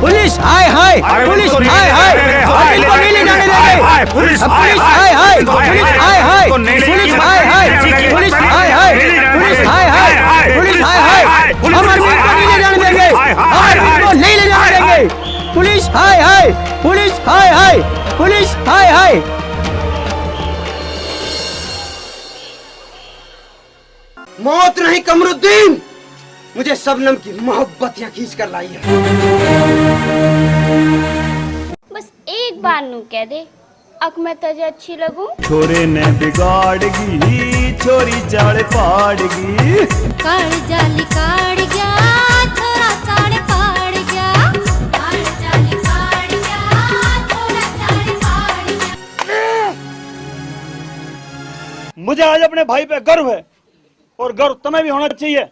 पुलिस हाय हाय, पुलिस हाय हाय, इनको नहीं ले जाने देंगे। पुलिस हाय हाय, पुलिस हाय हाय, पुलिस हाय हाय, पुलिस हाय हाय, पुलिस हाय हाय, पुलिस हाय हाय, हम अरविंद को नहीं ले जाने देंगे, हम अरविंद को नहीं ले जाने देंगे। पुलिस हाय हाय, पुलिस हाय हाय, पुलिस हाय हाय। मौत नहीं कमरुद्दीन, मुझे शबनम की मोहब्बत यहाँ खींच कर लाई है। बस एक बार नू कह दे, अब मैं तुझे अच्छी लगूं। छोरे ने बिगाड़गी, छोरी चाल पाड़गी। काल जाली काड़ गया, छोरा चाल पाड़ गया। काल जाली काड़ गया, छोरा चाल पाड़ गया। मुझे आज अपने भाई पे गर्व है, और गर्व तुम्हें भी होना चाहिए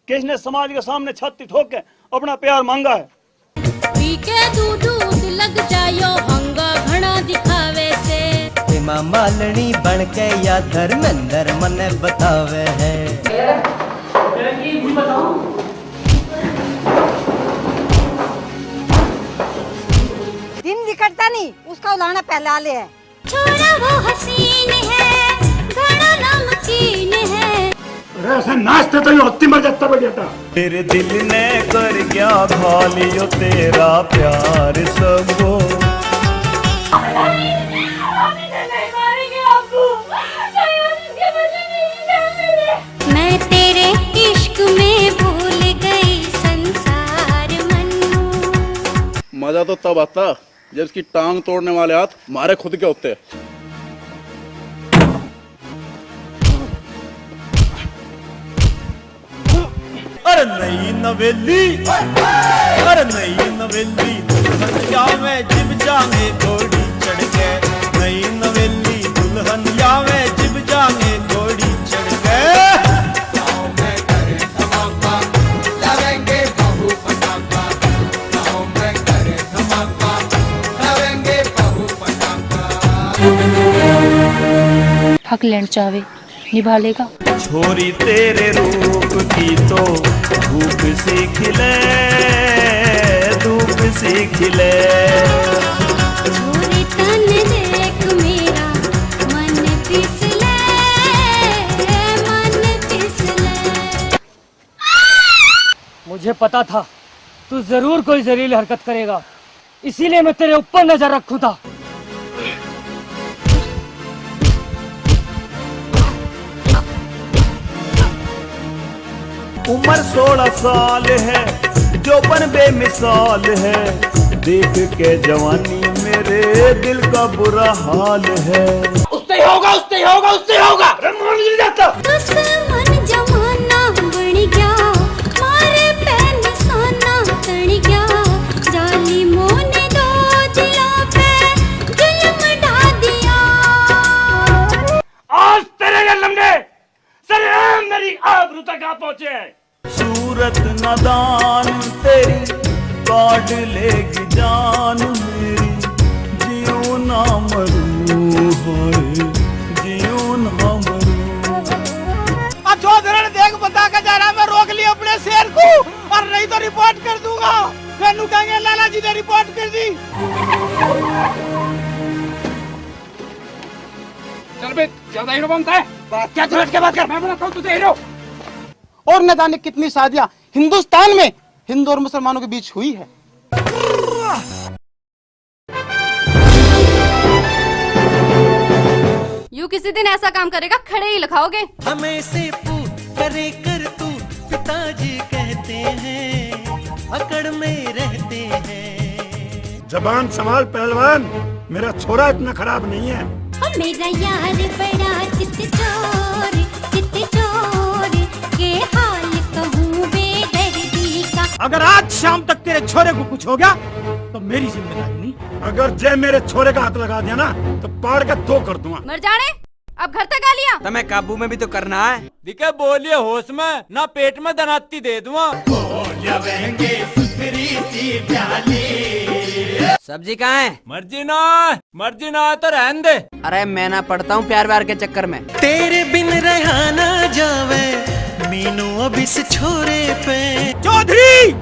कि इसने समाज के सामने छाती ठोक के अपना प्यार मांगा है। पी के दूध लग जायो हंगा घना दिखावे से। हेमा मालिनी बन के या धर्मेंद्र मने बतावे है। दिन निकलता नहीं, उसका उलाना पहला ले है। छोरा वो हसीन है, घना नमकीन है। ऐसे नाचते तो होती मर जाता बेटा। तेरे दिल ने कर क्या खा लियो तेरा प्यार सबो। मैं तेरे इश्क में भूल गई संसार मन्नू। मजा तो तब आता जब इसकी टांग तोड़ने वाले हाथ मारे खुद के होते। अरे नई नवेली, अरे नई नवेली, दुल्हनिया में जिब जाने घोड़ी चढ़ के। नई नवेली दुल्हनिया में जिब जाने घोड़ी चढ़ के। हक लेना चाहे निभा लेगा। छोरी तेरे रूप की तो धूप सी खिले, धूप सी खिले। छोरी तन देख मेरा मन फिसले, मन फिसले। मुझे पता था तू जरूर कोई जहरीली हरकत करेगा, इसीलिए मैं तेरे ऊपर नजर रखूं था। उम्र 16 साल है, जोबन बेमिसाल है। देख के जवानी मेरे दिल का बुरा हाल है। उससे ही होगा, उससे ही होगा, उससे ही होगा। मान नहीं जाता। दुश्मन जमाना बन गया, मारे पे निशाना तन गया। जालिमों ने दो दिलों पे जुल्म ढा दिया। आज तेरे जन्म ने सरेआम मेरी आबरू तक आ पहुंचे हैं। सूरत नादान तेरी काट लेगी जान मेरी। जियो ना मरूं, हाय जियो ना मरूं। जो धरण देख बता के जा रहा, मैं रोक लिया अपने शेर को, और नहीं तो रिपोर्ट कर दूंगा। फिर कहेंगे लाला जी ने रिपोर्ट कर दी। चल बे, ज्यादा हीरो बनता है। बात क्या तुरंत के बात कर। मैं बनाता हूँ तुझे हीरो। और न जाने कितनी शादियां हिंदुस्तान में हिंदू और मुसलमानों के बीच हुई है। यू किसी दिन ऐसा काम करेगा, खड़े ही लिखाओगे। हमें से पूछ करे कर तू, पिताजी कहते हैं, अकड़ में रहते हैं। जबान संभाल पहलवान, मेरा छोरा इतना खराब नहीं है। मेरा यार बड़ा चित चोर के हाल कहूँ बेदर्दी का। अगर आज शाम तक तेरे छोरे को कुछ हो गया तो मेरी जिम्मेदारी नहीं। अगर जय मेरे छोरे का हाथ लगा दिया ना तो पाड़ के दो कर दूंगा। मर जाने, अब घर तक आ लिया। तुम्हें काबू में भी तो करना है। दिखे बोलिए होश में, ना पेट में दनाती दे दूंगा। सब्जी कहाँ है? मर्जी ना तो रहने दे। अरे मैं ना पढ़ता हूँ प्यार व्यार के चक्कर में। तेरे बिन रहा ना जावे मीनू अब इस छोरे पे। चौधरी,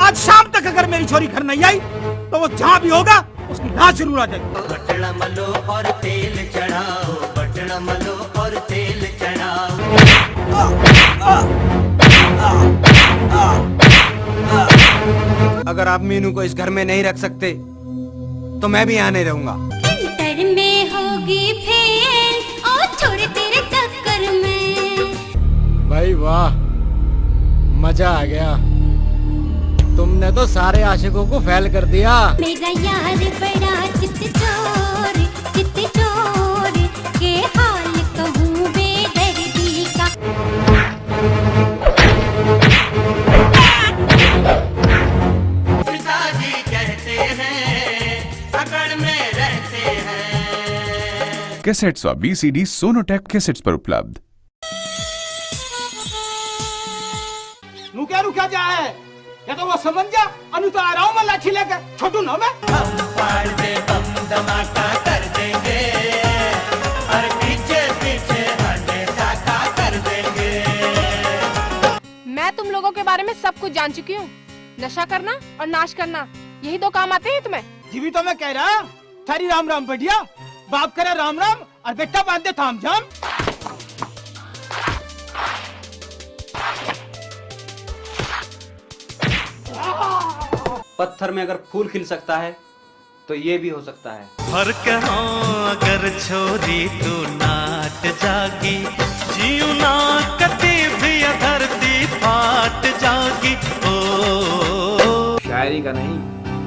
आज शाम तक अगर मेरी छोरी घर नहीं आई तो वो जहाँ भी होगा उसकी लाश जरूर आ जाएगी। बटना मलो और तेल चढ़ाओ, बटना मलो और तेल चढ़ाओ। अगर आप मीनू को इस घर में नहीं रख सकते तो मैं भी यहाँ नहीं रहूंगा। इंटर में होगी फेल और छोड़ तेरे चक्कर में। भाई वाह, मजा आ गया। तुमने तो सारे आशिकों को फेल कर दिया। मेरा यार बड़ा चित चोर के हाल कहूँ बेदर्दी का। पिताजी कहते हैं पकड़ में रहते हैं। कैसेट्स व बीसीडी सोनोटेक कैसेट्स पर उपलब्ध। रुका जा है या तो वो समझ जा। अनु तो आ रहा हूँ मैं लाठी लेकर, छोटू ना मैं। हम फाड़ दे बम धमाका कर देंगे और पीछे पीछे हटे साका कर देंगे। मैं तुम लोगों के बारे में सब कुछ जान चुकी हूँ। नशा करना और नाश करना यही दो काम आते हैं तुम्हें। जी भी तो मैं कह रहा, थारी राम राम बढ़िया। बाप करे राम राम और बेटा बांधे थाम जाम। पत्थर में अगर फूल खिल सकता है तो ये भी हो सकता है। फर्क हो अगर छोरी तू नाट जागी, जीव ना कती भी धरती फाट जागी। ओ शायरी का नहीं,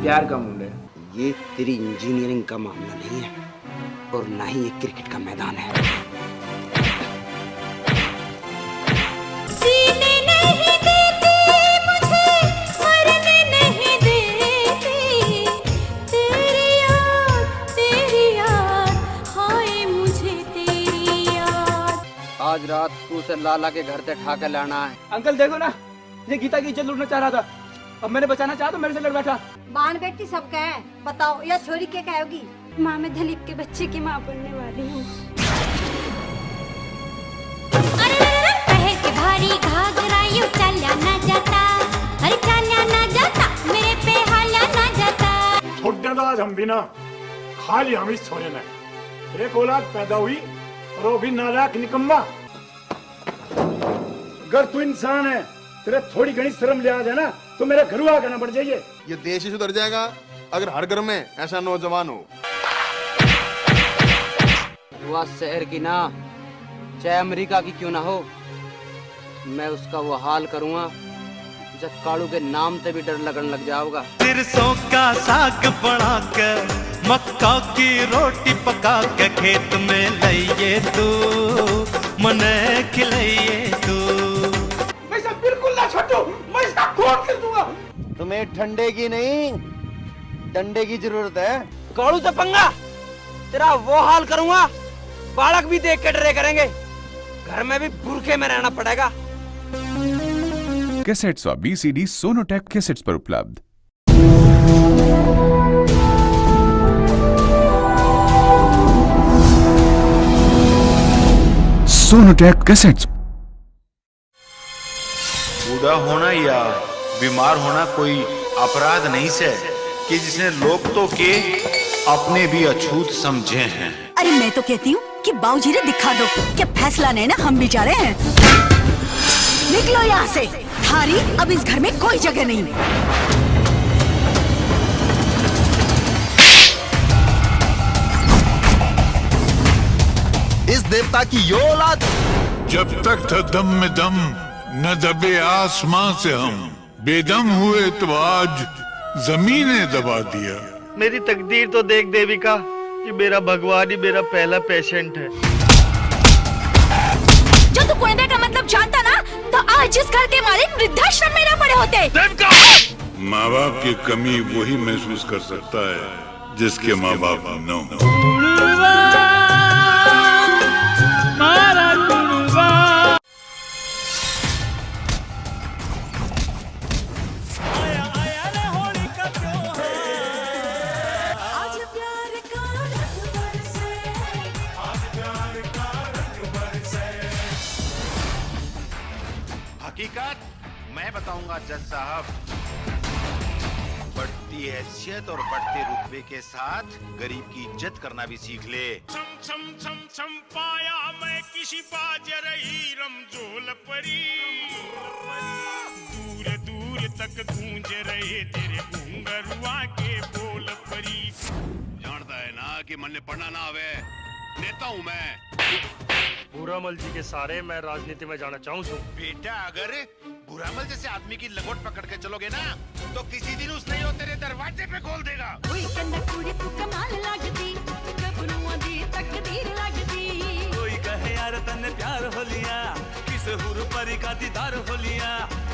प्यार का मूड है। ये तेरी इंजीनियरिंग का मामला नहीं है और ना ही ये क्रिकेट का मैदान है। आज रात को उसे लाला के घर से ठा कर लाना है। अंकल देखो ना, ये गीता की इज्जत लूटना चाह रहा था, अब मैंने बचाना चाहा तो मेरे से लड़ बैठा। बाण बेटी सब कहे, बताओ या छोरी क्या कहोगी? माँ, मैं दिलीप के बच्चे की माँ बनने वाली हूँ। भारी घाघरा यूं चला ना जाता, अरे चला ना जाता, मेरे पे हाला ना जाता। छोड़ दो आज हम भी ना, खाली हम इस छोरे ने। एक औलाद पैदा हुई और वो भी नालायक निकम्मा। अगर तू इंसान है, तेरे थोड़ी घनी शर्म लिहाज है ना, तो मेरे घर आकर ना बढ़ जाइए। ये देश ही सुधर जाएगा अगर हर घर में ऐसा नौजवान हो। वह शहर की ना, चाहे अमेरिका की क्यों ना हो, मैं उसका वो हाल करूँगा जब कालू के नाम से भी डर लगने लग जाओगा। सरसों का साग बना कर, मक्का की रोटी पका के खेत में लाइए तू, मने खिलाइए तू। मैं सब बिल्कुल ना छोटू, मैं इसका खून कर दूंगा। तुम्हें ठंडे की नहीं, डंडे की जरूरत है। कालू से पंगा, तेरा वो हाल करूँगा, बालक भी देख के डरे करेंगे। घर में भी बुरखे में रहना पड़ेगा। कैसेट्स व बीसीडी सोनोटेक कैसेट्स पर उपलब्ध। Sonotech cassettes. बूढ़ा होना या बीमार होना कोई अपराध नहीं से कि जिसने लोग तो के अपने भी अछूत समझे हैं। अरे मैं तो कहती हूँ कि बाबूजी ने दिखा दो कि फैसला नहीं ना, हम भी जा रहे हैं। निकलो यहाँ से, थारी अब इस घर में कोई जगह नहीं। इस देवता की यो औलाद। जब तक था दम में दम, न दबे आसमां से हम। बेदम हुए तो आज जमीने दबा दिया। मेरी तकदीर तो देख देविका कि मेरा भगवान ही मेरा पहला पेशेंट है। जो तू कुएं का मतलब जानता ना, तो आज जिस घर के मालिक वृद्धाश्रम में ना पड़े होते। माँ बाप की कमी वही महसूस कर सकता है जिसके माँ बाप न हो। हकीकत मैं बताऊंगा जज साहब। बढ़ती हैसियत और बढ़ते रुतबे के साथ गरीब की इज्जत करना भी सीख ले। छम पाया मैं किसी बाजर ही रमजोल परी। दूर दूर तक गूंज रहे तेरे घुंघरुआ के बोल परी। जानता है ना कि मन ने पढ़ना ना आवे, नेता हूँ मैं। बुरामल जी के सारे मैं राजनीति में जाना चाहूँ छू। बेटा अगर बुरामल जैसे आदमी की लगोट पकड़ के चलोगे ना तो किसी दिन उसने यो तेरे दरवाजे पे खोल देगा। कोई कहे यार तन्ने प्यार हो लिया, किस हुर परी का दीदार हो लिया,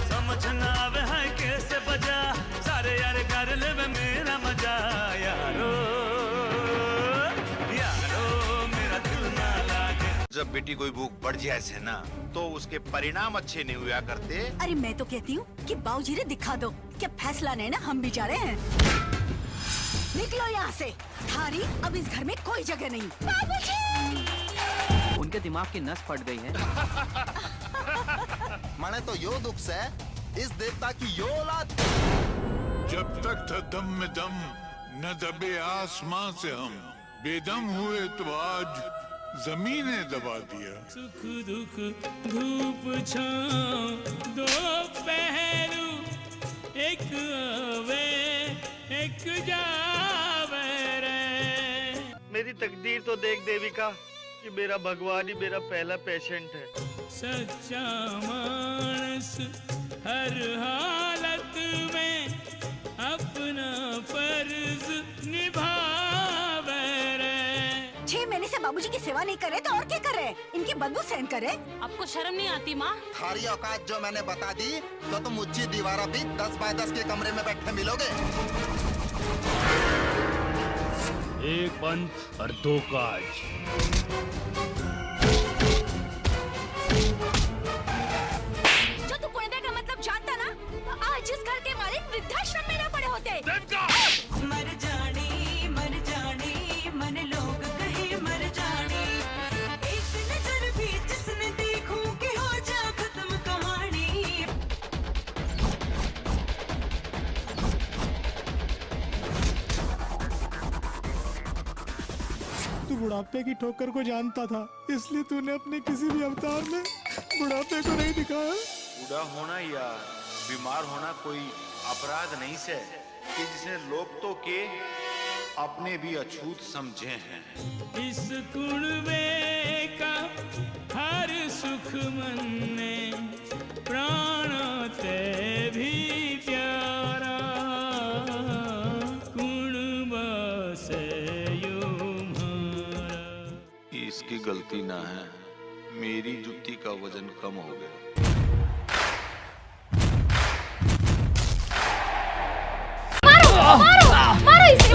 समझ ना आवे है कैसे बजा, सारे यार कर ले वे मेरा मजा। यारो यारो मेरा दिल ना लागे। जब बेटी कोई भूख बढ़ जाए से ना तो उसके परिणाम अच्छे नहीं हुआ करते। अरे मैं तो कहती हूँ कि बाबूजी ने दिखा दो कि फैसला नहीं ना हम भी जा रहे हैं। निकलो यहाँ से, थारी अब इस घर में कोई जगह नहीं। बाबूजी! उनके दिमाग की नस फट गई है। माने तो यो दुख से इस देवता की यो औलाद। जब तक था दम में दम न दबे आसमां से हम, बेदम हुए तो आज जमीने दबा दिया। सुख दुख धूप छाँव दो पहलू, एक आवे एक जावे रे। मेरी तकदीर तो देख देविका कि मेरा भगवान ही मेरा पहला पेशेंट है। सच्चा मानस हर हालत में अपना फर्ज निभावे रे। 6 महीने से बाबूजी की सेवा नहीं करे तो और क्या करे? इनकी बदबू सहन करे। आपको शर्म नहीं आती माँ? थारी औकात जो मैंने बता दी तो तुम ऊंची दीवारों भी 10 बाय 10 के कमरे में बैठे मिलोगे। एक पंथ और 2 काज। जो तू कुंडे का मतलब जानता ना तो आज इस घर के मालिक वृद्धाश्रम में न पड़े होते। मर जानी मन लोग कहे मर जानी, एक नजर भी जिसने देखूं कि हो जा खत्म कहानी। तू बुढ़ापे की ठोकर को जानता था, इसलिए तूने अपने किसी भी अवतार में बुढ़ापे को नहीं दिखाया। बूढ़ा होना या बीमार होना कोई अपराध नहीं से कि जिसने लोग तो के अपने भी अछूत समझे हैं। इस कुणबे का हर सुख मन में प्राणों ते भी प्यारा, कुणबा से इसकी गलती ना है, मेरी जुत्ती का वजन कम हो गया। मारो इसे।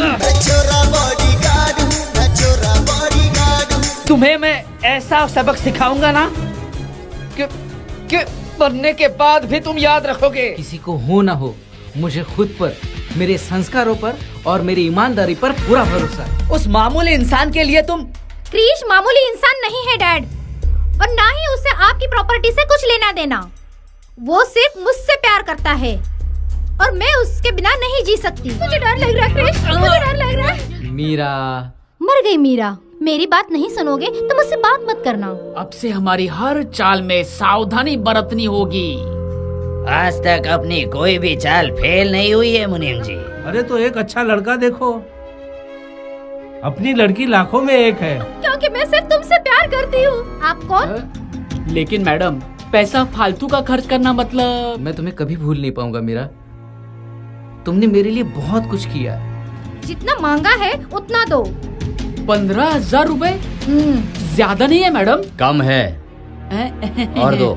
तुम्हें मैं ऐसा सबक सिखाऊंगा ना कि पढ़ने के बाद भी तुम याद रखोगे। किसी को हो ना हो, मुझे खुद पर, मेरे संस्कारों पर और मेरी ईमानदारी पर पूरा भरोसा है। उस मामूली इंसान के लिए तुम। क्रिश मामूली इंसान नहीं है डैड, और ना ही उसे आपकी प्रॉपर्टी से कुछ लेना देना। वो सिर्फ मुझसे प्यार करता है और मैं उसके बिना नहीं जी सकती। मुझे डर लग रहा है क्रिश, मुझे डर लग रहा है। मीरा मर गई मीरा। मेरी बात नहीं सुनोगे तो मुझसे बात मत करना। अब से हमारी हर चाल में सावधानी बरतनी होगी। आज तक अपनी कोई भी चाल फेल नहीं हुई है मुनीम जी। अरे तो एक अच्छा लड़का देखो, अपनी लड़की लाखों में एक है। क्योंकि मैं सिर्फ तुमसे प्यार करती हूँ। आप कौन? लेकिन मैडम, पैसा फालतू का खर्च करना मतलब। मैं तुम्हें कभी भूल नहीं पाऊंगा मीरा। तुमने मेरे लिए बहुत कुछ किया। जितना मांगा है उतना दो। 15,000 रुपए ज्यादा नहीं है मैडम? कम है, और दो।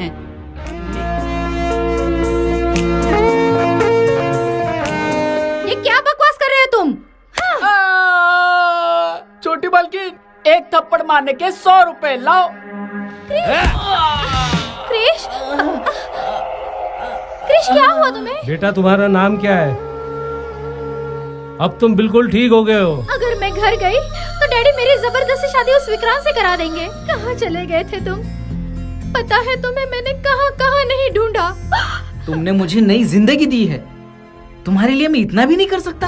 ये क्या बकवास कर रहे हो तुम? छोटी मालकिन, एक थप्पड़ मारने के 100 रुपए लाओ। क्रिश, क्रिश क्या हुआ तुम्हें? बेटा तुम्हारा नाम क्या है? अब तुम बिल्कुल ठीक हो गए हो। अगर मैं घर गई तो डैडी मेरी जबरदस्ती शादी उस विक्रांत से करा देंगे। कहाँ चले गए थे तुम? पता है तुम्हें मैंने कहाँ कहाँ नहीं ढूंढा। तुमने मुझे नई जिंदगी दी है, तुम्हारे लिए मैं इतना भी नहीं कर सकता?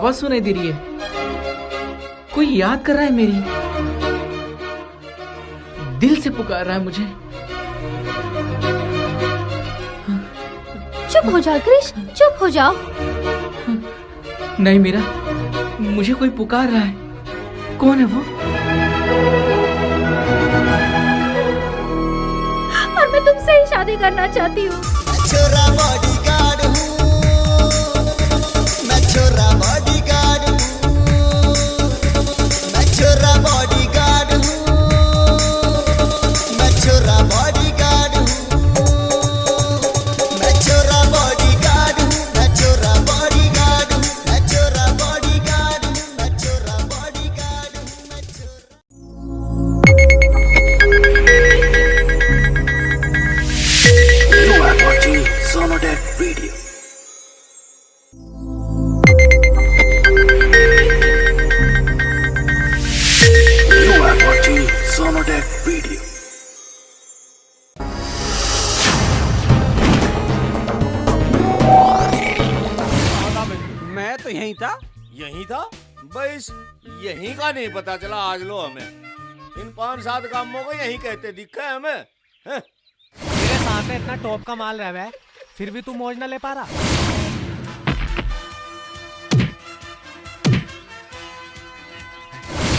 आवाज सुनाई दे रही है। कोई याद कर रहा है मेरी, दिल से पुकार रहा है मुझे। चुप हो जाओ क्रिश, चुप हो जाओ। नहीं मीरा, मुझे कोई पुकार रहा है। कौन है वो? और मैं तुमसे ही शादी करना चाहती हूँ। छोरा बॉडीगार्ड हूँ, मैं छोरा बॉडीगार्ड हूँ, मैं छोरा बॉडीगार्ड हूँ, मैं छोरा बॉडीगार्ड हूँ, मैं छोरा बॉडीगार्ड हूँ, मैं छोरा बॉडीगार्ड हूँ, मैं छोरा बॉडीगार्ड हूँ, मैं छोरा बॉडीगार्ड हूँ, मैं छोरा। You are watching Sonodec Video. You are watching Sonodec Video. मैं तो यहीं था। यहीं था? बस यहीं का नहीं पता चला आज लो हमें। इन 5-7 कामों को यहीं कहते दिखा है हमें। मेरे साथ में इतना टॉप का माल रहा है, फिर भी तू मौज ना ले पा रहा।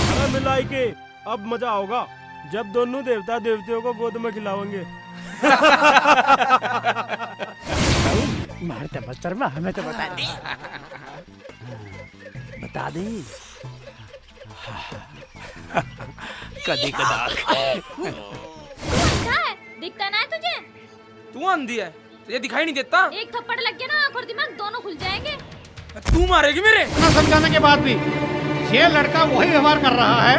अरे मिलाई के अब मजा होगा जब दोनों देवता देवतियों को गोद में खिलाओगे। मारते बस्तर में हमें तो बता दी, बता दी। कदी कदार। दिखता ना है तुझे? तू अंधी है, तुझे दिखाई नहीं देता? एक थप्पड़ लग गया ना, आँख और दिमाग दोनों खुल जाएंगे। तू मारेगी मेरे? इतना समझाने के बाद भी ये लड़का वही व्यवहार कर रहा है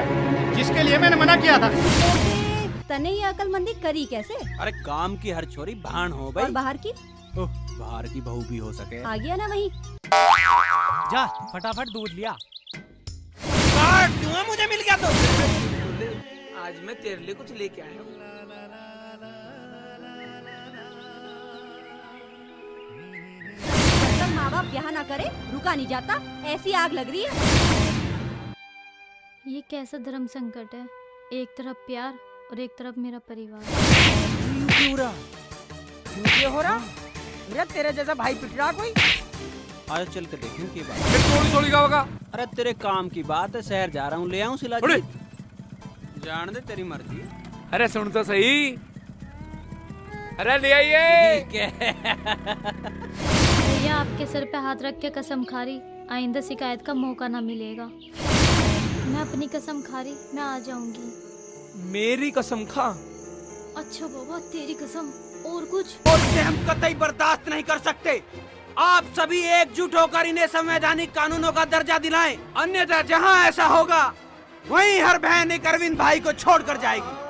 जिसके लिए मैंने मना किया था। तने ये अकलमंदी करी कैसे? अरे काम की हर छोरी भान हो भाई। और बाहर की? बाहर की बहू भी हो सके। आ गया ना वही। जा फटाफट दूध लिया। धुआं मुझे मिल गया तो। आज मैं तेरे लिए कुछ लेके आया हूँ। जब तक माँ बाप ब्याह ना करे रुका नहीं जाता, ऐसी आग लग रही है। ये कैसा धर्म संकट है, एक तरफ प्यार और एक तरफ मेरा परिवार। क्यों हो रहा? मेरा तेरे जैसा भाई पिट रहा कोई? आज चल के देखें की बात। थोड़ी थोड़ी का होगा। अरे तेरे काम की बात है, शहर जा रहा हूँ, ले आऊँ सिला। जान दे तेरी मर्जी। अरे सुन तो सही। अरे ले आइए। भैया आपके सर पे हाथ रख के कसम खा रही, आइंदा शिकायत का मौका ना मिलेगा। मैं अपनी कसम खा रही, मैं आ जाऊंगी। मेरी कसम खा। अच्छा बाबा तेरी कसम। और कुछ? और इसे हम कतई बर्दाश्त नहीं कर सकते। आप सभी एकजुट होकर इन्हें संवैधानिक कानूनों का दर्जा दिलाएं, अन्यथा जहां ऐसा होगा वहीं हर बहन एक अरविंद भाई को छोड़कर जाएगी।